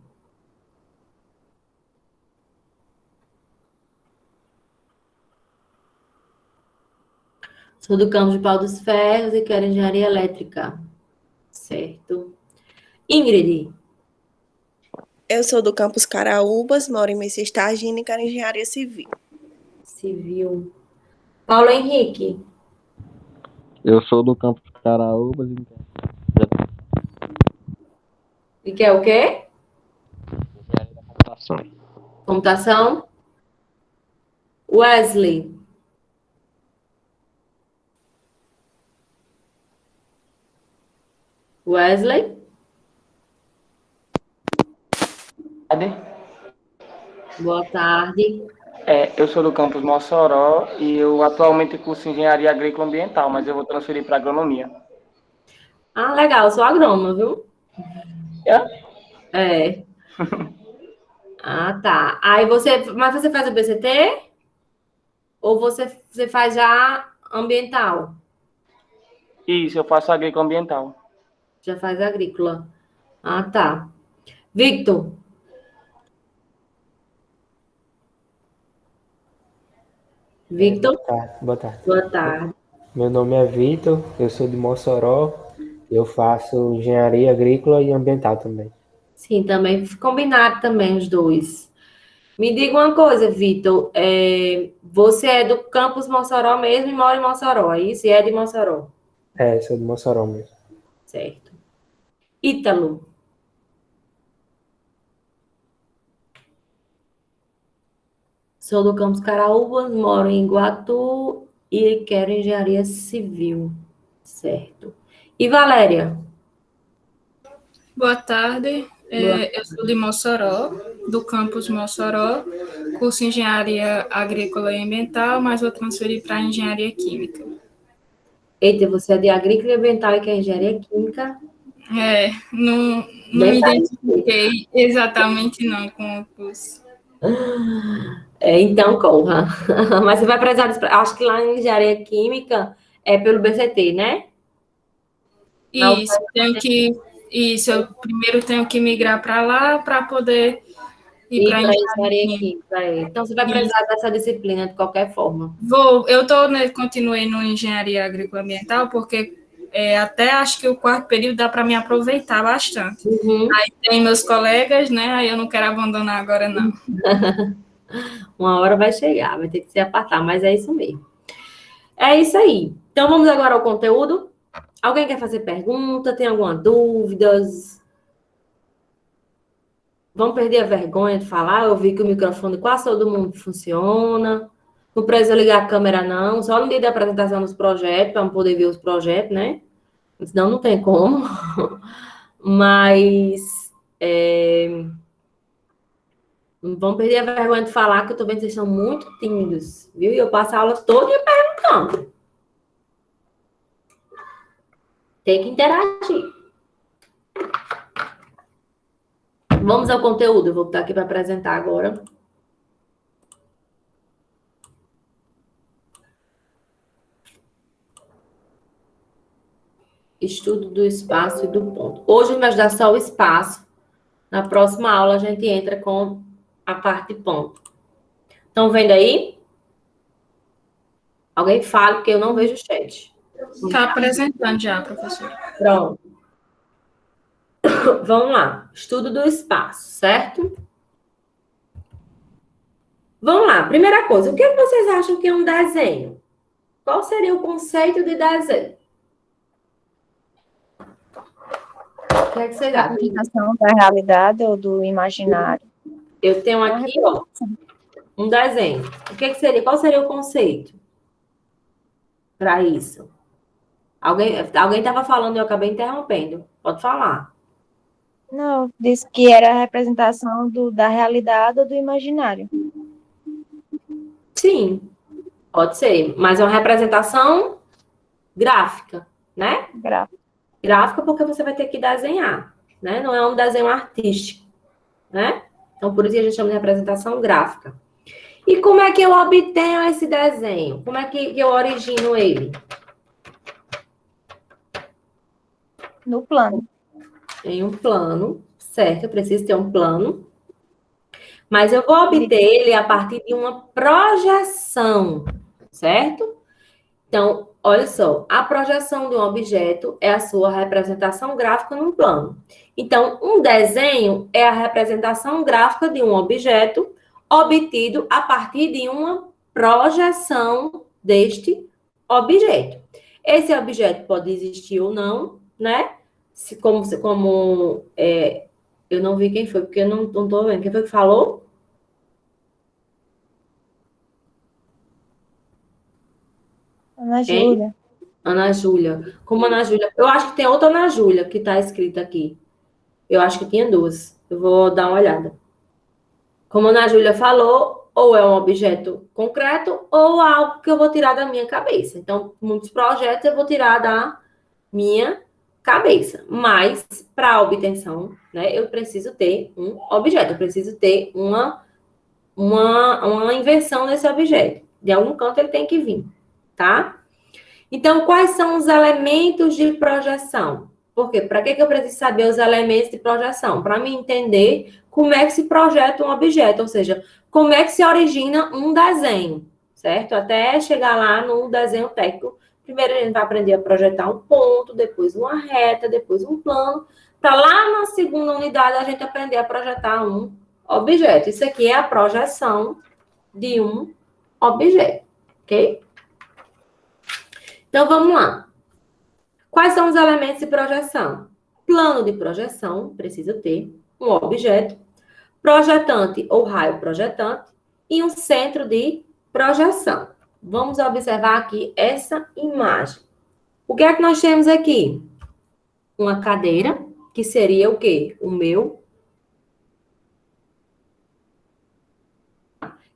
Sou do campus de Paulo dos Ferros e quero engenharia elétrica. Certo. Ingrid. Eu sou do campus Caraúbas, moro em Messias Targina e quero engenharia civil. Civil. Paulo Henrique. Eu sou do campus Caraúbas. E quer o quê? Engenharia da computação. Computação. Wesley. Wesley. Boa tarde. Eu sou do campus Mossoró e eu atualmente curso Engenharia Agrícola e Ambiental, mas eu vou transferir para Agronomia. Ah, legal. Eu sou agrônoma, viu? É. Ah, tá. Mas você faz o BCT? Ou você faz já ambiental? Isso, eu faço Agrícola e Ambiental. Já faz agrícola. Ah, tá. Victor. Victor, Boa tarde. boa tarde. Meu nome é Vitor, eu sou de Mossoró, eu faço engenharia agrícola e ambiental também. Sim, também combinado também os dois. Me diga uma coisa, Vitor. Você é do campus Mossoró mesmo e mora em Mossoró, é isso? E é de Mossoró, É, sou de Mossoró mesmo. certo? Ítalo. Sou do campus Caraúbas, moro em Iguatu e quero engenharia civil, certo? E Valéria? Boa tarde, Boa. eu sou de Mossoró, do campus Mossoró, curso Engenharia Agrícola e Ambiental, mas vou transferir para Engenharia Química. Eita, você é de agrícola e ambiental e quer engenharia química? Não Bem me identifiquei exatamente não com o curso. Então corra. Mas você vai precisar, acho que lá em engenharia química é pelo BCT, né? Não, Eu primeiro tenho que migrar para lá para poder ir e para para Engenharia engenharia Química. química. Então você vai precisar dessa disciplina de qualquer forma. Continuei no Engenharia Agrícola e Ambiental porque até acho que o quarto período dá para me aproveitar bastante. Aí tem meus colegas, né? Aí eu não quero abandonar agora, não. Uma hora vai chegar, vai ter que se apartar, mas é isso mesmo. É isso aí. Então vamos agora ao conteúdo. Alguém quer fazer pergunta? Tem alguma dúvida? Vamos perder a vergonha de falar? Eu vi que o microfone quase todo mundo funciona. Não precisa ligar a câmera, não. Só no dia da apresentação dos projetos, para poder ver os projetos, né? Senão não tem como. Mas não vão perder a vergonha de falar, que eu tô vendo que vocês são muito tímidos, viu? E eu passo a aula toda perguntando. Tem que interagir. Vamos ao conteúdo. Eu vou estar aqui para apresentar agora. Estudo do espaço e do ponto. Hoje vai dar só o espaço. Na próxima aula a gente entra com a parte ponto. Estão vendo aí? Alguém fala, porque eu não vejo o chat. Está apresentando já, professora. Pronto. Vamos lá. Estudo do espaço, certo? Vamos lá. Primeira coisa, o que vocês acham que é um desenho? Qual seria o conceito de desenho? O que é que vocês acham? Representação da realidade ou do imaginário. Eu tenho aqui, ó, um desenho. O que seria? Qual seria o conceito para isso? Alguém estava falando e eu acabei interrompendo. Pode falar. Não, disse que era a representação da realidade ou do imaginário. Sim, pode ser. Mas é uma representação gráfica, né? Gráfica porque você vai ter que desenhar, né? Não é um desenho artístico, né? Então, por isso que a gente chama de representação gráfica. E como é que eu obtenho esse desenho? Como é que eu origino ele? No plano. Em um plano, certo? Eu preciso ter um plano. Mas eu vou obter ele a partir de uma projeção, certo? Então, olha só, a projeção de um objeto é a sua representação gráfica num plano. Então, um desenho é a representação gráfica de um objeto obtido a partir de uma projeção deste objeto. Esse objeto pode existir ou não, né? Eu não vi quem foi, porque eu não estou vendo. Quem foi que falou? Ana Júlia. Ana Júlia. Como Ana Júlia? Eu acho que tem outra Ana Júlia que está escrita aqui. Eu acho que tinha duas. Eu vou dar uma olhada. Como a Ana Júlia falou, ou é um objeto concreto ou algo que eu vou tirar da minha cabeça. Então, muitos projetos eu vou tirar da minha cabeça. Mas, para a obtenção, né, eu preciso ter um objeto. Eu preciso ter uma invenção desse objeto. De algum canto ele tem que vir, tá? Então, quais são os elementos de projeção? Por quê? Para que eu preciso saber os elementos de projeção? Para me entender como é que se projeta um objeto, ou seja, como é que se origina um desenho, certo? Até chegar lá no desenho técnico, primeiro a gente vai aprender a projetar um ponto, depois uma reta, depois um plano, para lá na segunda unidade a gente aprender a projetar um objeto. Isso aqui é a projeção de um objeto, ok? Então, vamos lá. Quais são os elementos de projeção? Plano de projeção, precisa ter um objeto, projetante ou raio projetante e um centro de projeção. Vamos observar aqui essa imagem. O que é que nós temos aqui? Uma cadeira, que seria o quê? O meu.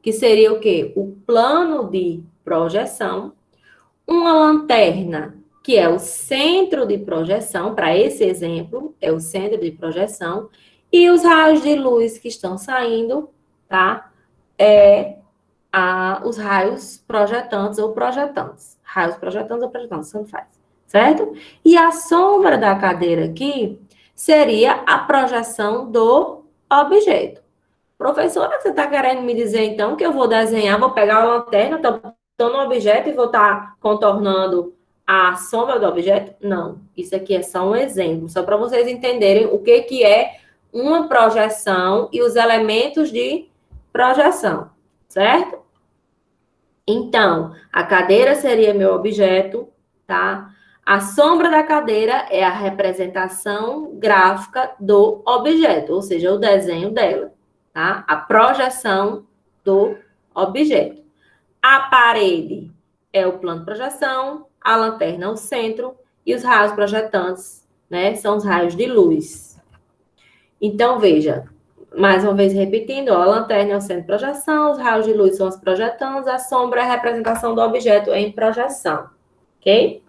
Que seria o quê? O plano de projeção. Uma lanterna, que é o centro de projeção, para esse exemplo, é o centro de projeção. E os raios de luz que estão saindo, tá? Os raios projetantes ou projetantes. Raios projetantes ou projetantes, tanto faz. Certo? E a sombra da cadeira aqui seria a projeção do objeto. Professora, você está querendo me dizer, então, que eu vou desenhar, vou pegar a lanterna, estou no objeto e vou estar contornando a sombra do objeto? Não. Isso aqui é só um exemplo, só para vocês entenderem o que é uma projeção e os elementos de projeção, certo? Então, a cadeira seria meu objeto, tá? A sombra da cadeira é a representação gráfica do objeto, ou seja, o desenho dela, tá? A projeção do objeto. A parede é o plano de projeção, a lanterna é o centro e os raios projetantes, né, são os raios de luz. Então, veja, mais uma vez repetindo, ó, a lanterna é o centro de projeção, os raios de luz são os projetantes, a sombra é a representação do objeto em projeção, ok?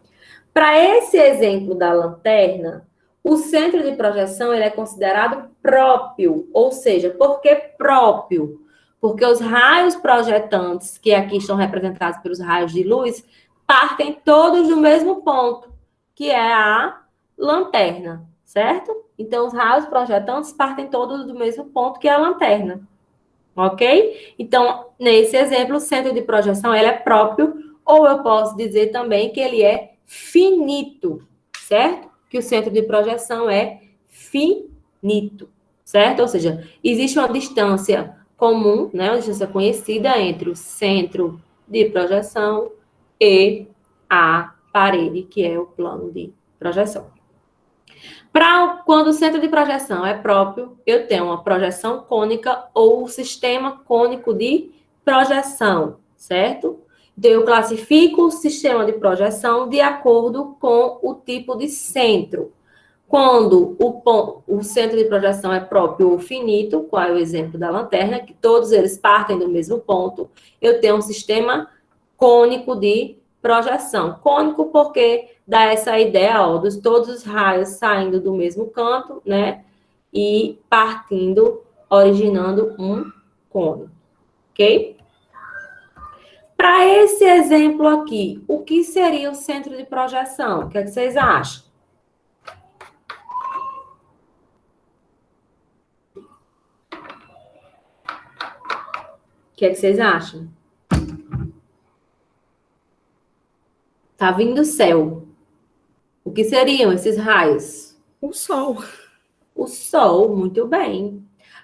Para esse exemplo da lanterna, o centro de projeção ele é considerado próprio, ou seja, por que próprio? Porque os raios projetantes, que aqui estão representados pelos raios de luz, partem todos do mesmo ponto, que é a lanterna, certo? Então, os raios projetantes partem todos do mesmo ponto, que é a lanterna, ok? Então, nesse exemplo, o centro de projeção ele é próprio, ou eu posso dizer também que ele é finito, certo? Que o centro de projeção é finito, certo? Ou seja, existe uma distância comum, né, uma distância conhecida entre o centro de projeção e a parede, que é o plano de projeção. Quando o centro de projeção é próprio, eu tenho uma projeção cônica ou sistema cônico de projeção, certo? Então, eu classifico o sistema de projeção de acordo com o tipo de centro. Quando o centro de projeção é próprio ou finito, qual é o exemplo da lanterna, que todos eles partem do mesmo ponto, eu tenho um sistema cônico de projeção. Cônico porque dá essa ideia, ó, dos todos os raios saindo do mesmo canto, né? E partindo, originando um cônico, ok? Para esse exemplo aqui, o que seria o centro de projeção? O que é que vocês acham? O que é que vocês acham? Tá vindo o céu. O que seriam esses raios? O Sol. O Sol, muito bem.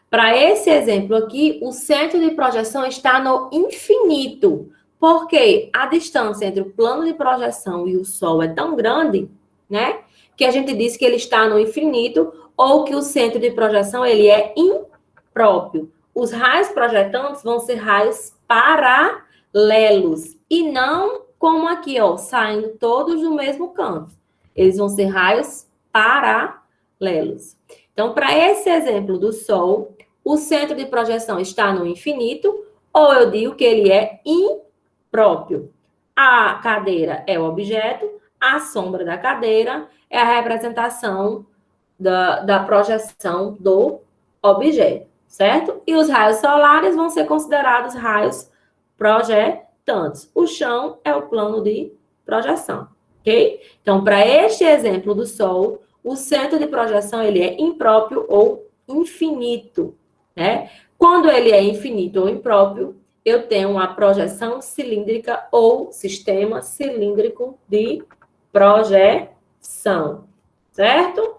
Para esse exemplo aqui, o centro de projeção está no infinito. Porque a distância entre o plano de projeção e o Sol é tão grande, né? Que a gente diz que ele está no infinito ou que o centro de projeção ele é impróprio. Os raios projetantes vão ser raios paralelos e não como aqui, ó, saindo todos do mesmo canto. Eles vão ser raios paralelos. Então, para esse exemplo do Sol, o centro de projeção está no infinito ou eu digo que ele é impróprio. A cadeira é o objeto, a sombra da cadeira é a representação da projeção do objeto, certo? E os raios solares vão ser considerados raios projetantes. O chão é o plano de projeção, ok? Então, para este exemplo do Sol, o centro de projeção ele é impróprio ou infinito, né? Quando ele é infinito ou impróprio, eu tenho uma projeção cilíndrica ou sistema cilíndrico de projeção, certo?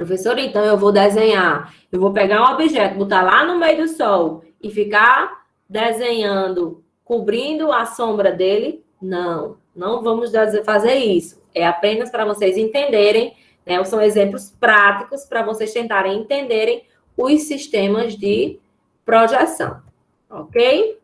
Professor, então eu vou desenhar, eu vou pegar um objeto, botar lá no meio do sol e ficar desenhando, cobrindo a sombra dele? Não, não vamos fazer isso. É apenas para vocês entenderem, né? São exemplos práticos para vocês tentarem entenderem os sistemas de projeção, ok?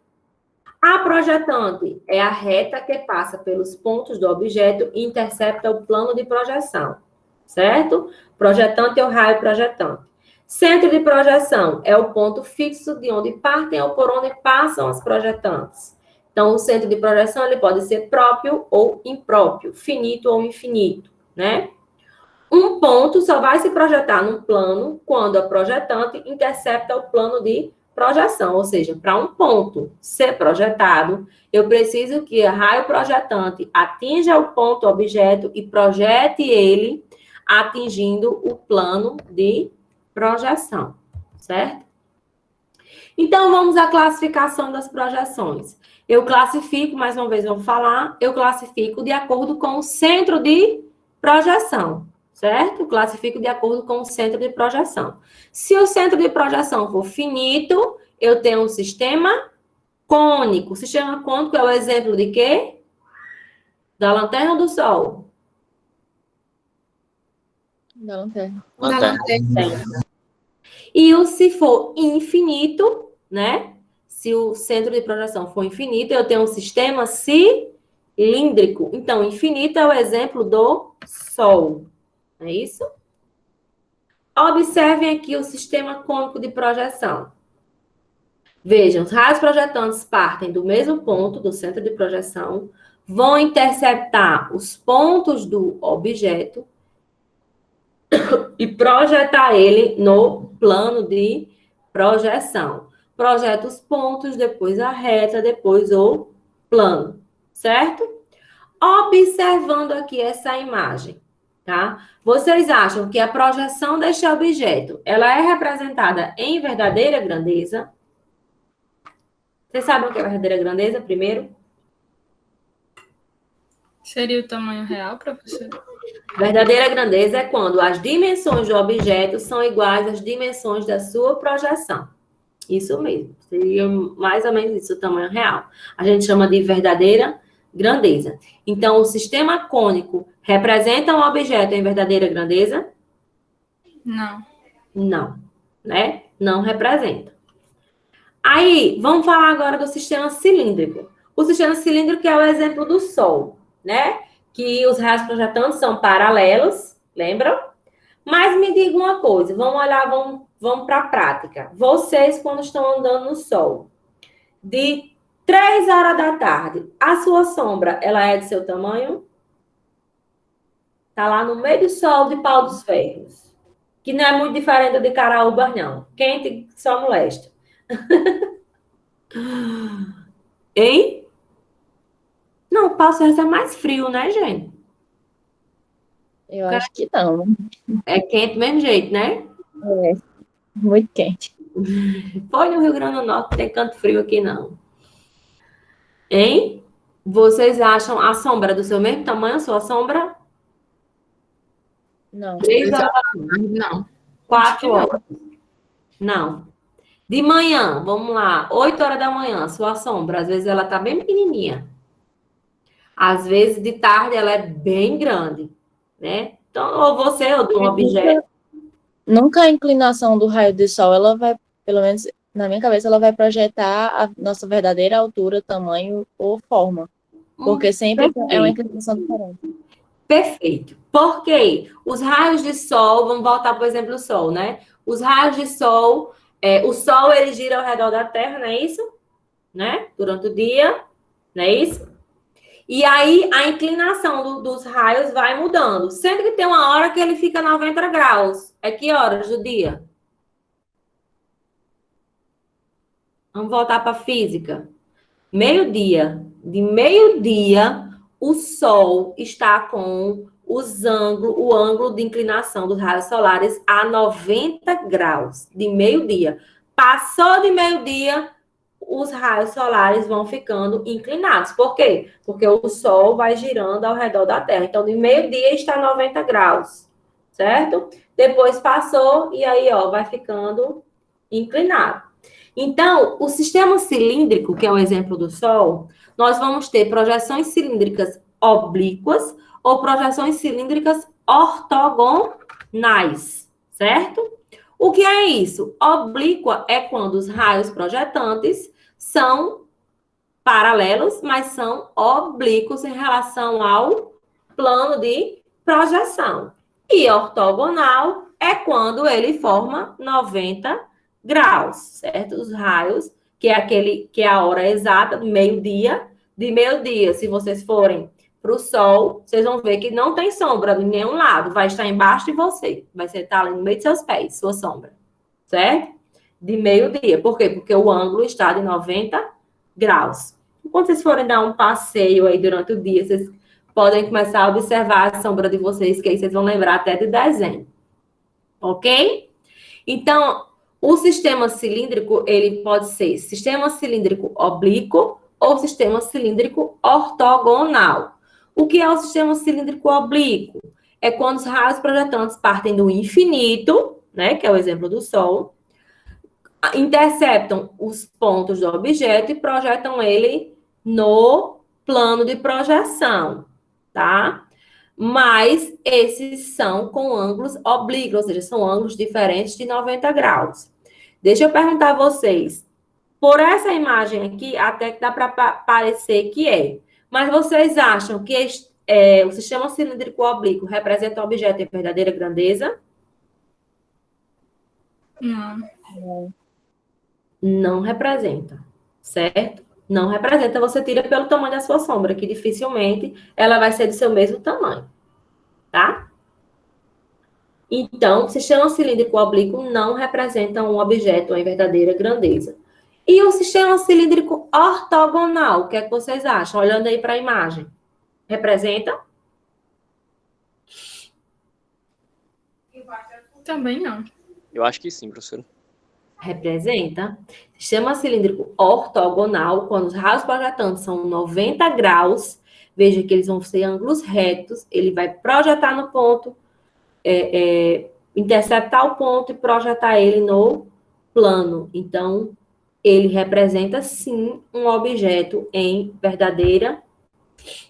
A projetante é a reta que passa pelos pontos do objeto e intercepta o plano de projeção, certo? Projetante é o raio projetante. Centro de projeção é o ponto fixo de onde partem ou por onde passam as projetantes. Então, o centro de projeção ele pode ser próprio ou impróprio, finito ou infinito, né? Um ponto só vai se projetar num plano quando a projetante intercepta o plano de projeção, ou seja, para um ponto ser projetado, eu preciso que o raio projetante atinja o ponto objeto e projete ele atingindo o plano de projeção, certo? Então, vamos à classificação das projeções. Eu classifico, mais uma vez vamos falar, eu classifico de acordo com o centro de projeção, certo? Classifico de acordo com o centro de projeção. Se o centro de projeção for finito, eu tenho um sistema cônico. O sistema cônico é o exemplo de quê? Da lanterna do sol. Da lanterna. E se for infinito, né? Se o centro de projeção for infinito, eu tenho um sistema cilíndrico. Então, infinito é o exemplo do Sol. É isso? Observem aqui o sistema cônico de projeção. Vejam, os raios projetantes partem do mesmo ponto, do centro de projeção, vão interceptar os pontos do objeto e projetar ele no plano de projeção. Projeta os pontos, depois a reta, depois o plano, certo? Observando aqui essa imagem, tá? Vocês acham que a projeção deste objeto, ela é representada em verdadeira grandeza? Vocês sabem o que é verdadeira grandeza, primeiro? Seria o tamanho real, professor? Verdadeira grandeza é quando as dimensões do objeto são iguais às dimensões da sua projeção. Isso mesmo. Seria mais ou menos isso, o tamanho real. A gente chama de verdadeira grandeza. Então, o sistema cônico representa um objeto em verdadeira grandeza? Não. Não, né? Não representa. Aí, vamos falar agora do sistema cilíndrico. O sistema cilíndrico é o exemplo do Sol, né? Que os raios projetantes são paralelos, lembram? Mas me diga uma coisa, vamos olhar, vamos para a prática. Vocês, quando estão andando no sol, de 3 horas da tarde, a sua sombra, ela é de seu tamanho? Está lá no meio do sol de Pau dos Ferros, que não é muito diferente de Caraúbas, não. Quente, só no leste. Hein? Não, o Pau dos Ferros é mais frio, né, gente? Eu acho que não. É quente do mesmo jeito, né? É, muito quente. Foi no Rio Grande do Norte, não tem canto frio aqui, não. Hein? Vocês acham a sombra do seu mesmo tamanho, a sua sombra? Não. 3 horas da tarde. Não. 4 horas. Não. De manhã, vamos lá, 8 horas da manhã, sua sombra, às vezes ela tá bem pequenininha. Às vezes, de tarde, ela é bem grande, né? Então, ou você, ou de um objeto. Nunca a inclinação do raio do sol, ela vai, pelo menos na minha cabeça, ela vai projetar a nossa verdadeira altura, tamanho ou forma. Porque sempre é uma inclinação diferente. Perfeito. Por quê? Os raios de sol, vamos voltar, por exemplo, o sol, né? Os raios de sol, o sol, ele gira ao redor da Terra, não é isso? Né? Durante o dia, não é isso? E aí, a inclinação dos raios vai mudando. Sendo que tem uma hora que ele fica 90 graus. É que horas do dia? Vamos voltar para a física. Meio-dia. De meio-dia, o Sol está com o ângulo de inclinação dos raios solares a 90 graus. De meio-dia. Passou de meio-dia, os raios solares vão ficando inclinados. Por quê? Porque o Sol vai girando ao redor da Terra. Então, de meio-dia está 90 graus, certo? Depois passou e aí, ó, vai ficando inclinado. Então, o sistema cilíndrico, que é o exemplo do Sol, nós vamos ter projeções cilíndricas oblíquas ou projeções cilíndricas ortogonais, certo? O que é isso? Oblíqua é quando os raios projetantes são paralelos, mas são oblíquos em relação ao plano de projeção. E ortogonal é quando ele forma 90 graus, certo? Os raios, que é a hora exata do meio-dia, se vocês forem para o Sol, vocês vão ver que não tem sombra em nenhum lado, vai estar embaixo de você, vai estar ali no meio de seus pés, sua sombra, certo? De meio-dia. Por quê? Porque o ângulo está de 90 graus. Quando vocês forem dar um passeio aí durante o dia, vocês podem começar a observar a sombra de vocês, que aí vocês vão lembrar até de desenho. Ok? Então, o sistema cilíndrico, ele pode ser sistema cilíndrico oblíquo ou sistema cilíndrico ortogonal. O que é o sistema cilíndrico oblíquo? É quando os raios projetantes partem do infinito, né, que é o exemplo do Sol, interceptam os pontos do objeto e projetam ele no plano de projeção, tá? Mas esses são com ângulos oblíquos, ou seja, são ângulos diferentes de 90 graus. Deixa eu perguntar a vocês, por essa imagem aqui, até que dá para parecer que é, mas vocês acham que o sistema cilíndrico oblíquo representa o objeto em verdadeira grandeza? Não. Não representa, certo? Não representa, você tira pelo tamanho da sua sombra, que dificilmente ela vai ser do seu mesmo tamanho, tá? Então, o sistema cilíndrico oblíquo não representa um objeto em verdadeira grandeza. E o sistema cilíndrico ortogonal, o que é que vocês acham? Olhando aí para a imagem. Representa? Também não. Eu acho que sim, professor. Representa. Sistema cilíndrico ortogonal, quando os raios projetantes são 90 graus, veja que eles vão ser ângulos retos, ele vai projetar no ponto, interceptar o ponto e projetar ele no plano. Então, ele representa, sim, um objeto em verdadeira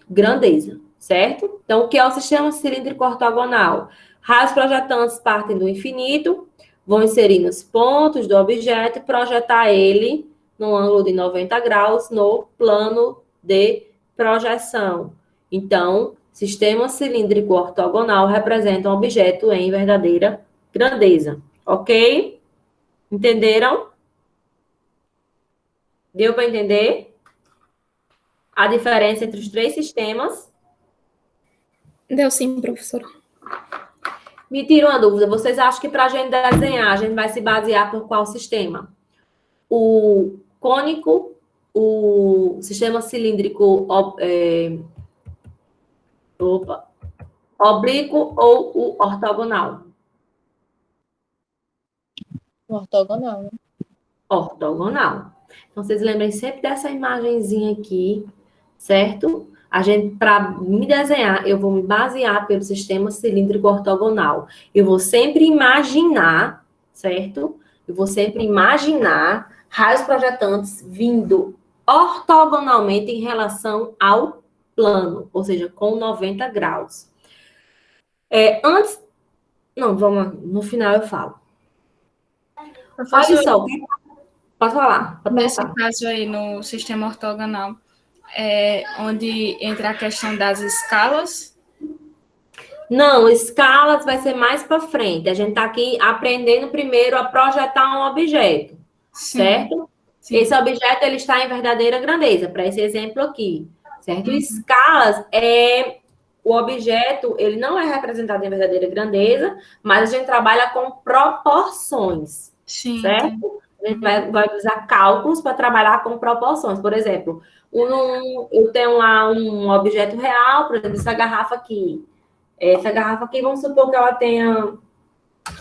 grandeza, certo? Então, o que é o sistema cilíndrico ortogonal? Raios projetantes partem do infinito, vão inserir nos pontos do objeto e projetar ele no ângulo de 90 graus no plano de projeção. Então, sistema cilíndrico ortogonal representa um objeto em verdadeira grandeza. Ok? Entenderam? Deu para entender a diferença entre os três sistemas? Deu sim, professora. Me tira uma dúvida. Vocês acham que para a gente desenhar, a gente vai se basear por qual sistema? O cônico, o sistema cilíndrico oblíquo ou o ortogonal? Ortogonal, né? Ortogonal. Então, vocês lembrem sempre dessa imagenzinha aqui, certo? A gente, para me desenhar, eu vou me basear pelo sistema cilíndrico ortogonal. Eu vou sempre imaginar, certo? Eu vou sempre imaginar raios projetantes vindo ortogonalmente em relação ao plano, ou seja, com 90 graus. No final eu falo. Olha só, pode falar. Nesse caso aí, no sistema ortogonal, onde entra a questão das escalas? Não, escalas vai ser mais para frente. A gente está aqui aprendendo primeiro a projetar um objeto, sim, certo? Sim. Esse objeto ele está em verdadeira grandeza, para esse exemplo aqui, certo? Escalas o objeto, ele não é representado em verdadeira grandeza, mas a gente trabalha com proporções, sim, certo? A gente vai usar cálculos para trabalhar com proporções. Por exemplo, eu tenho lá um objeto real, por exemplo, essa garrafa aqui. Essa garrafa aqui, vamos supor que ela tenha,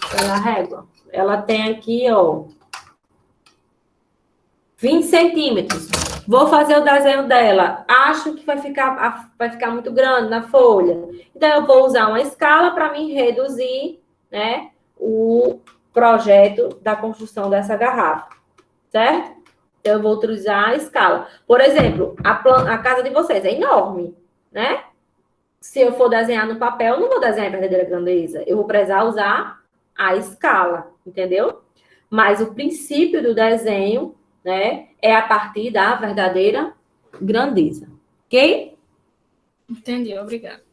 pela régua, ela tem aqui, ó, 20 centímetros. Vou fazer o desenho dela. Acho que vai ficar muito grande na folha. Então, eu vou usar uma escala para mim reduzir, né, o projeto da construção dessa garrafa, certo? Então, eu vou utilizar a escala. Por exemplo, a casa de vocês é enorme, né? Se eu for desenhar no papel, eu não vou desenhar a verdadeira grandeza. Eu vou precisar usar a escala, entendeu? Mas o princípio do desenho, né, é a partir da verdadeira grandeza. Ok? Entendi, obrigada.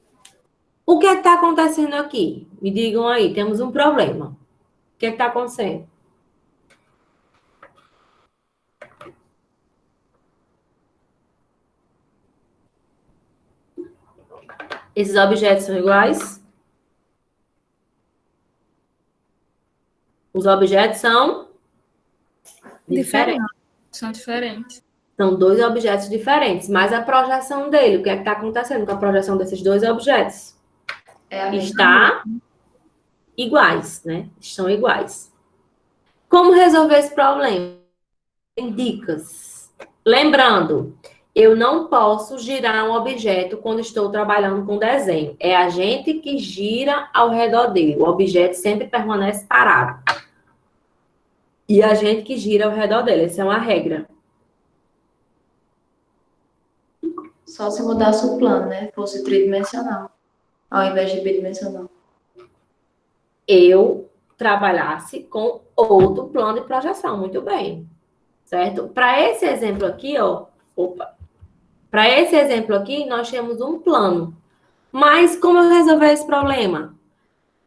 O que é que está acontecendo aqui? Me digam aí, temos um problema. O que é que está acontecendo? Esses objetos são iguais? Os objetos são diferentes. São diferentes. São dois objetos diferentes, mas a projeção dele, o que é que está acontecendo com a projeção desses dois objetos? Está iguais, né? Estão iguais. Como resolver esse problema? Tem dicas. Lembrando, eu não posso girar um objeto quando estou trabalhando com desenho. É a gente que gira ao redor dele. O objeto sempre permanece parado. E a gente que gira ao redor dele. Essa é uma regra. Só se mudasse o plano, né? Fosse tridimensional, ao invés de bidimensional. Eu trabalhasse com outro plano de projeção. Muito bem. Certo? Para esse exemplo aqui, ó. Para esse exemplo aqui, nós temos um plano. Mas como eu resolver esse problema?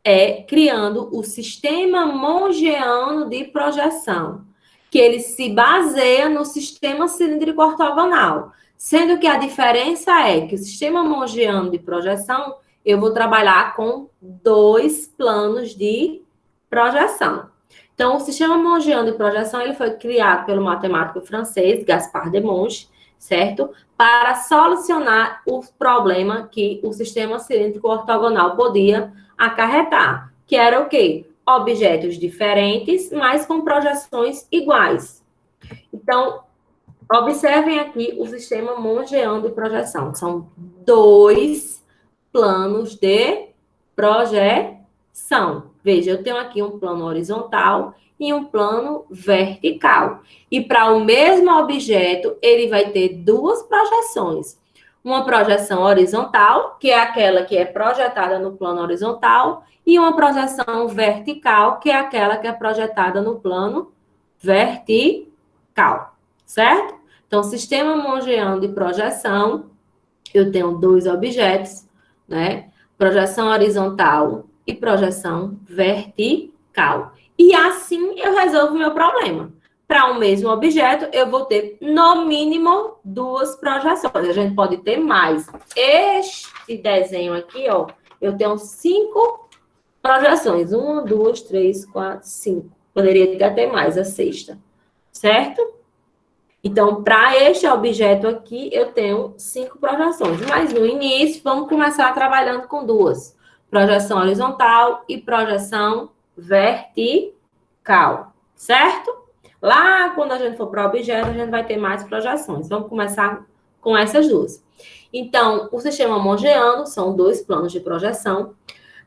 É criando o sistema mongeano de projeção, que ele se baseia no sistema cilíndrico ortogonal. Sendo que a diferença é que o sistema mongeano de projeção, eu vou trabalhar com dois planos de projeção. Então, o sistema mongeano de projeção, ele foi criado pelo matemático francês, Gaspard Desmonges, certo? Para solucionar o problema que o sistema cilíndrico ortogonal podia acarretar, que era o quê? Objetos diferentes, mas com projeções iguais. Então, observem aqui o sistema mongeano de projeção. São dois planos de projeção. Veja, eu tenho aqui um plano horizontal e um plano vertical. E para o mesmo objeto, ele vai ter duas projeções. Uma projeção horizontal, que é aquela que é projetada no plano horizontal, e uma projeção vertical, que é aquela que é projetada no plano vertical. Certo? Então, sistema mongeano de projeção, eu tenho dois objetos, né? Projeção horizontal e projeção vertical. E assim eu resolvo o meu problema. Para o mesmo objeto, eu vou ter, no mínimo, duas projeções. A gente pode ter mais. Este desenho aqui, ó, eu tenho 5 projeções. 1, 2, 3, 4, 5. Poderia até mais, a sexta. Certo? Então, para este objeto aqui, eu tenho 5 projeções. Mas no início, vamos começar trabalhando com duas. Projeção horizontal e projeção vertical. Certo? Lá, quando a gente for para o objeto, a gente vai ter mais projeções. Vamos começar com essas duas. Então, o sistema mongeano são dois planos de projeção.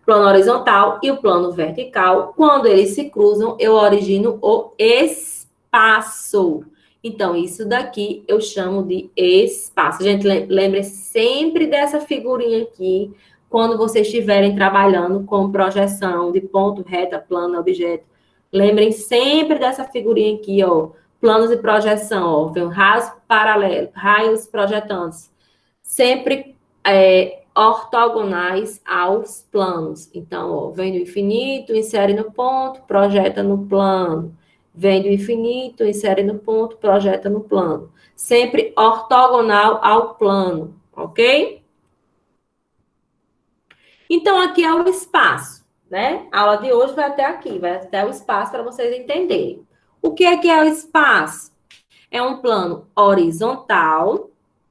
Plano horizontal e o plano vertical. Quando eles se cruzam, eu origino o espaço. Então, isso daqui eu chamo de espaço. Gente, lembre sempre dessa figurinha aqui, quando vocês estiverem trabalhando com projeção de ponto, reta, plano, objeto. Lembrem sempre dessa figurinha aqui, ó. Planos de projeção, ó. Vem raios paralelos, raios projetantes. Sempre ortogonais aos planos. Então, ó, vem do infinito, insere no ponto, projeta no plano. Vem do infinito, insere no ponto, projeta no plano. Sempre ortogonal ao plano, ok? Então, aqui é o espaço, né? A aula de hoje vai até aqui, vai até o espaço para vocês entenderem. O que é o espaço? É um plano horizontal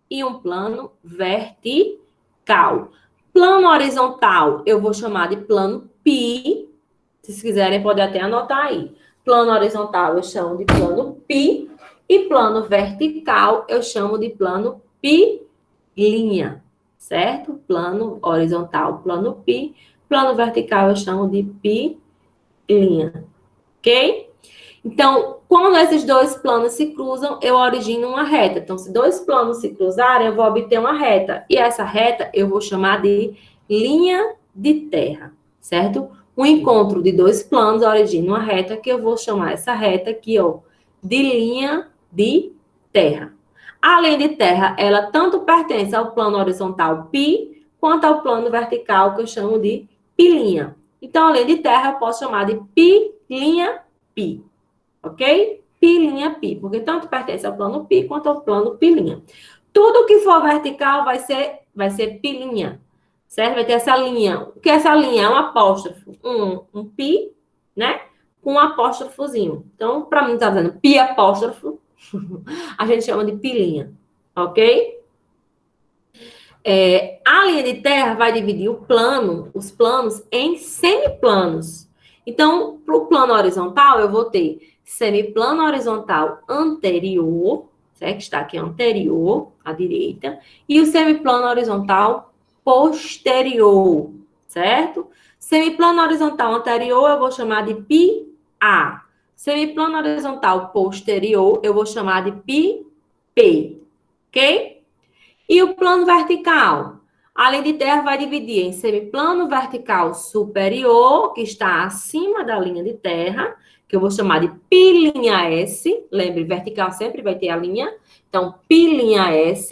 e um plano vertical. Plano horizontal, eu vou chamar de plano π. Se vocês quiserem, podem até anotar aí. Plano horizontal eu chamo de plano π E plano vertical eu chamo de plano pi-linha, certo? Plano horizontal, plano pi. Plano vertical eu chamo de pi-linha, ok? Então, quando esses dois planos se cruzam, eu origino uma reta. Então, se dois planos se cruzarem, eu vou obter uma reta. E essa reta eu vou chamar de linha de terra, certo? O encontro de dois planos origina uma reta, que eu vou chamar essa reta aqui, ó, de linha de terra. A linha de terra, ela tanto pertence ao plano horizontal π, quanto ao plano vertical, que eu chamo de π'. Então, a linha de terra eu posso chamar de π', ok? π', porque tanto pertence ao plano π, quanto ao plano π'. Tudo que for vertical vai ser π', certo? Vai ter essa linha. O que é essa linha? É um apóstrofo. Um π, né? Com um apóstrofozinho. Então, para mim, tá dizendo π apóstrofo, a gente chama de π', ok? A linha de terra vai dividir os planos em semiplanos. Então, para o plano horizontal, eu vou ter semiplano horizontal anterior, certo? Que está aqui anterior, à direita, e o semiplano horizontal posterior, certo? Semiplano horizontal anterior eu vou chamar de πA. Semiplano horizontal posterior eu vou chamar de πP, ok? E o plano vertical? A linha de terra vai dividir em semiplano vertical superior, que está acima da linha de terra, que eu vou chamar de π'S. Lembre, vertical sempre vai ter a linha. Então, π'S.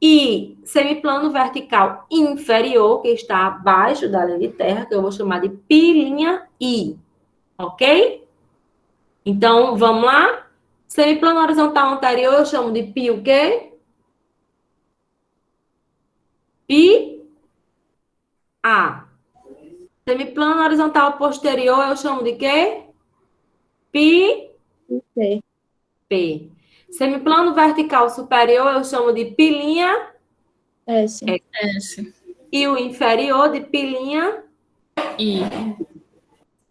E semiplano vertical inferior, que está abaixo da linha de terra, que eu vou chamar de π'I. Ok? Então, vamos lá? Semiplano horizontal anterior eu chamo de π o quê? πA. Semiplano horizontal posterior eu chamo de quê? P. Semiplano vertical superior eu chamo de π'S. E o inferior de π'I.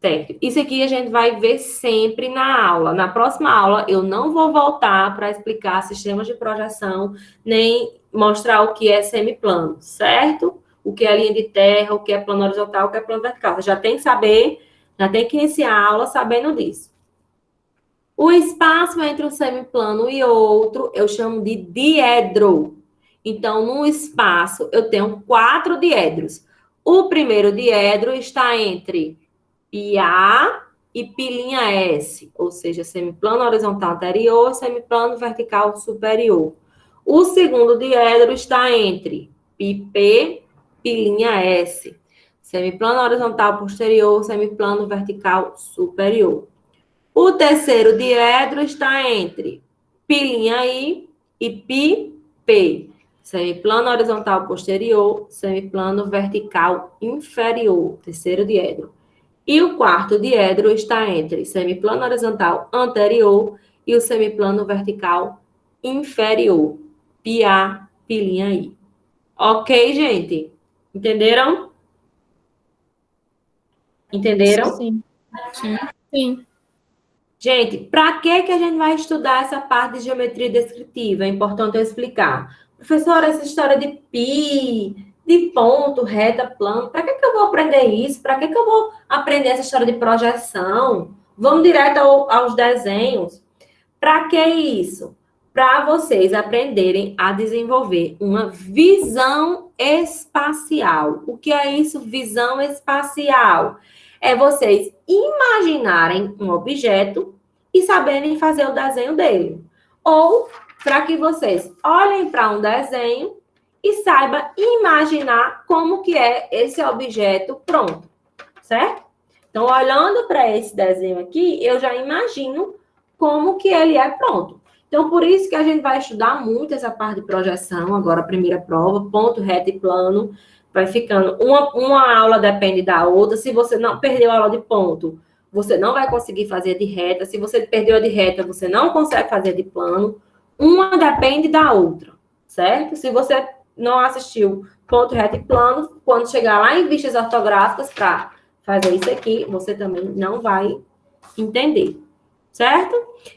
Certo. Isso aqui a gente vai ver sempre na aula. Na próxima aula eu não vou voltar para explicar sistemas de projeção, nem mostrar o que é semiplano, certo? O que é linha de terra, o que é plano horizontal, o que é plano vertical. Você já tem que saber, já tem que iniciar a aula sabendo disso. O espaço entre um semiplano e outro eu chamo de diedro. Então, no espaço eu tenho 4 diedros. O primeiro diedro está entre πA e π'S, ou seja, semiplano horizontal anterior, semiplano vertical superior. O segundo diedro está entre πP e π'S, semiplano horizontal posterior, semiplano vertical superior. O terceiro diedro está entre π'I e πP, semiplano horizontal posterior, semiplano vertical inferior, terceiro diedro. E o quarto diedro está entre semiplano horizontal anterior e o semiplano vertical inferior, πA, π'I. Ok, gente? Entenderam? Entenderam? Sim. Sim. Gente, para que a gente vai estudar essa parte de geometria descritiva? É importante eu explicar. Professora, essa história de π, de ponto, reta, plano, para que eu vou aprender isso? Para que eu vou aprender essa história de projeção? Vamos direto aos desenhos. Para que isso? Para vocês aprenderem a desenvolver uma visão espacial. O que é isso, visão espacial? É vocês imaginarem um objeto e saberem fazer o desenho dele. Ou para que vocês olhem para um desenho e saibam imaginar como que é esse objeto pronto, certo? Então, olhando para esse desenho aqui, eu já imagino como que ele é pronto. Então, por isso que a gente vai estudar muito essa parte de projeção, agora a primeira prova, ponto, reta e plano, vai ficando, uma aula depende da outra. Se você não perdeu a aula de ponto, você não vai conseguir fazer de reta. Se você perdeu a de reta, você não consegue fazer de plano. Uma depende da outra, certo? Se você não assistiu ponto, reta e plano, quando chegar lá em vistas ortográficas para fazer isso aqui, você também não vai entender. certo?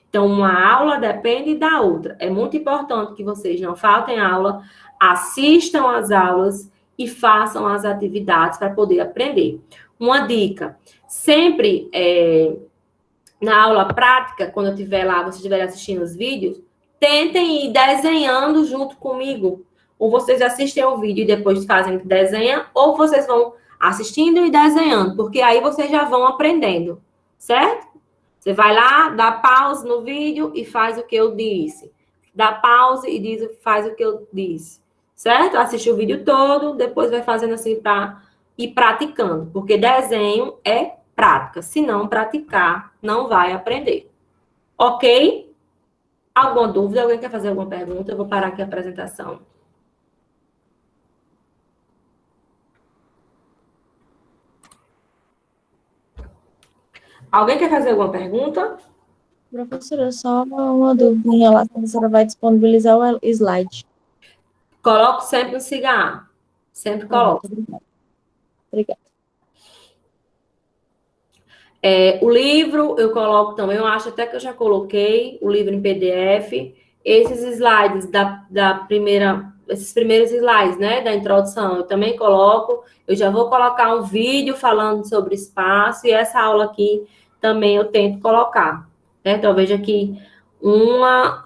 Então, uma aula depende da outra. É muito importante que vocês não faltem aula, assistam às aulas e façam as atividades para poder aprender. Uma dica, sempre na aula prática, quando eu estiver lá, vocês estiverem assistindo os vídeos, tentem ir desenhando junto comigo. Ou vocês assistem o vídeo e depois fazem desenha, ou vocês vão assistindo e desenhando, porque aí vocês já vão aprendendo, certo? Você vai lá, dá pause no vídeo e faz o que eu disse. Dá pause e faz o que eu disse, certo? Assiste o vídeo todo, depois vai fazendo assim para ir praticando, porque desenho é prática. Se não praticar, não vai aprender. Ok? Alguma dúvida? Alguém quer fazer alguma pergunta? Eu vou parar aqui a apresentação. Alguém quer fazer alguma pergunta? Professora, só uma dúvida em relação a senhora vai disponibilizar o slide. Coloco sempre no cigarro. Sempre coloco. Obrigada. O livro eu coloco também, eu acho até que eu já coloquei o livro em PDF. Esses slides esses primeiros slides, né, da introdução, eu também coloco. Eu já vou colocar um vídeo falando sobre espaço e essa aula aqui também eu tento colocar. Né? Talvez aqui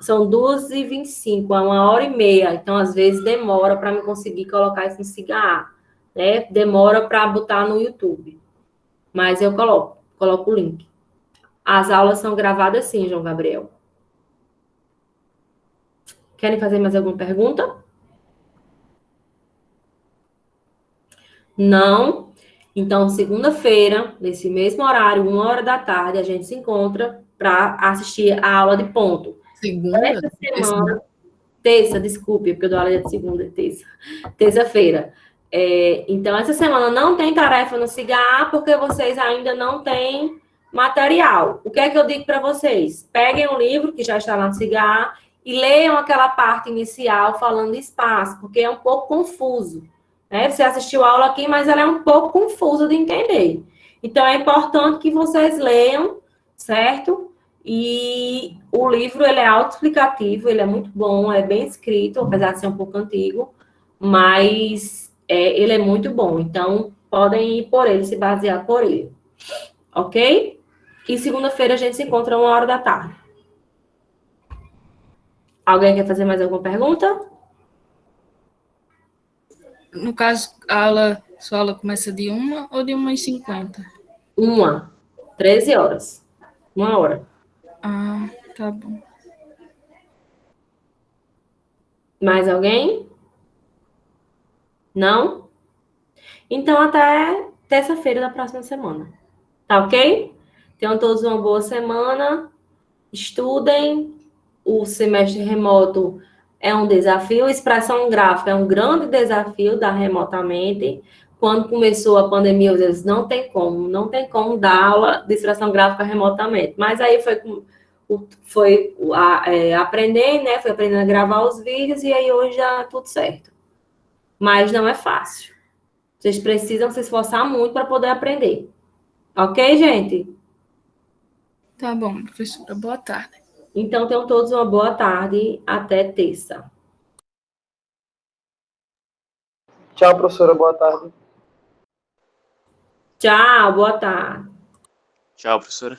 são 2h25, 1h30. Então, às vezes, demora para me conseguir colocar isso no cigarro, né? Demora para botar no YouTube. Mas eu coloco o link. As aulas são gravadas sim, João Gabriel. Querem fazer mais alguma pergunta? Não? Então, segunda-feira, nesse mesmo horário, 1h da tarde, a gente se encontra para assistir a aula de ponto. Essa semana, terça, desculpe, porque eu dou aula de segunda e terça. Terça-feira. Então, essa semana não tem tarefa no CIGA, porque vocês ainda não têm material. O que é que eu digo para vocês? Peguem o livro, que já está lá no CIGA, e leiam aquela parte inicial falando de espaço, porque é um pouco confuso. Né? Você assistiu a aula aqui, mas ela é um pouco confusa de entender. Então, é importante que vocês leiam, certo? E o livro, ele é autoexplicativo, ele é muito bom, é bem escrito, apesar de ser um pouco antigo, mas ele é muito bom. Então, podem ir por ele, se basear por ele. Ok? E segunda-feira a gente se encontra 1h da tarde. Alguém quer fazer mais alguma pergunta? No caso, sua aula começa de 1 ou de 1h50? 13 horas. 1 hora. Ah, tá bom. Mais alguém? Não? Então, até terça-feira da próxima semana. Tá ok? Tenham todos uma boa semana. Estudem. O semestre remoto é um desafio. Expressão gráfica é um grande desafio dar remotamente. Quando começou a pandemia, às vezes não tem como dar aula de expressão gráfica remotamente. Mas aí foi aprendendo, né? Foi aprendendo a gravar os vídeos e aí hoje já tudo certo. Mas não é fácil. Vocês precisam se esforçar muito para poder aprender. Ok, gente? Tá bom, professora. Boa tarde. Então, tenham todos uma boa tarde. Até terça. Tchau, professora. Boa tarde. Tchau, boa tarde. Tchau, professora.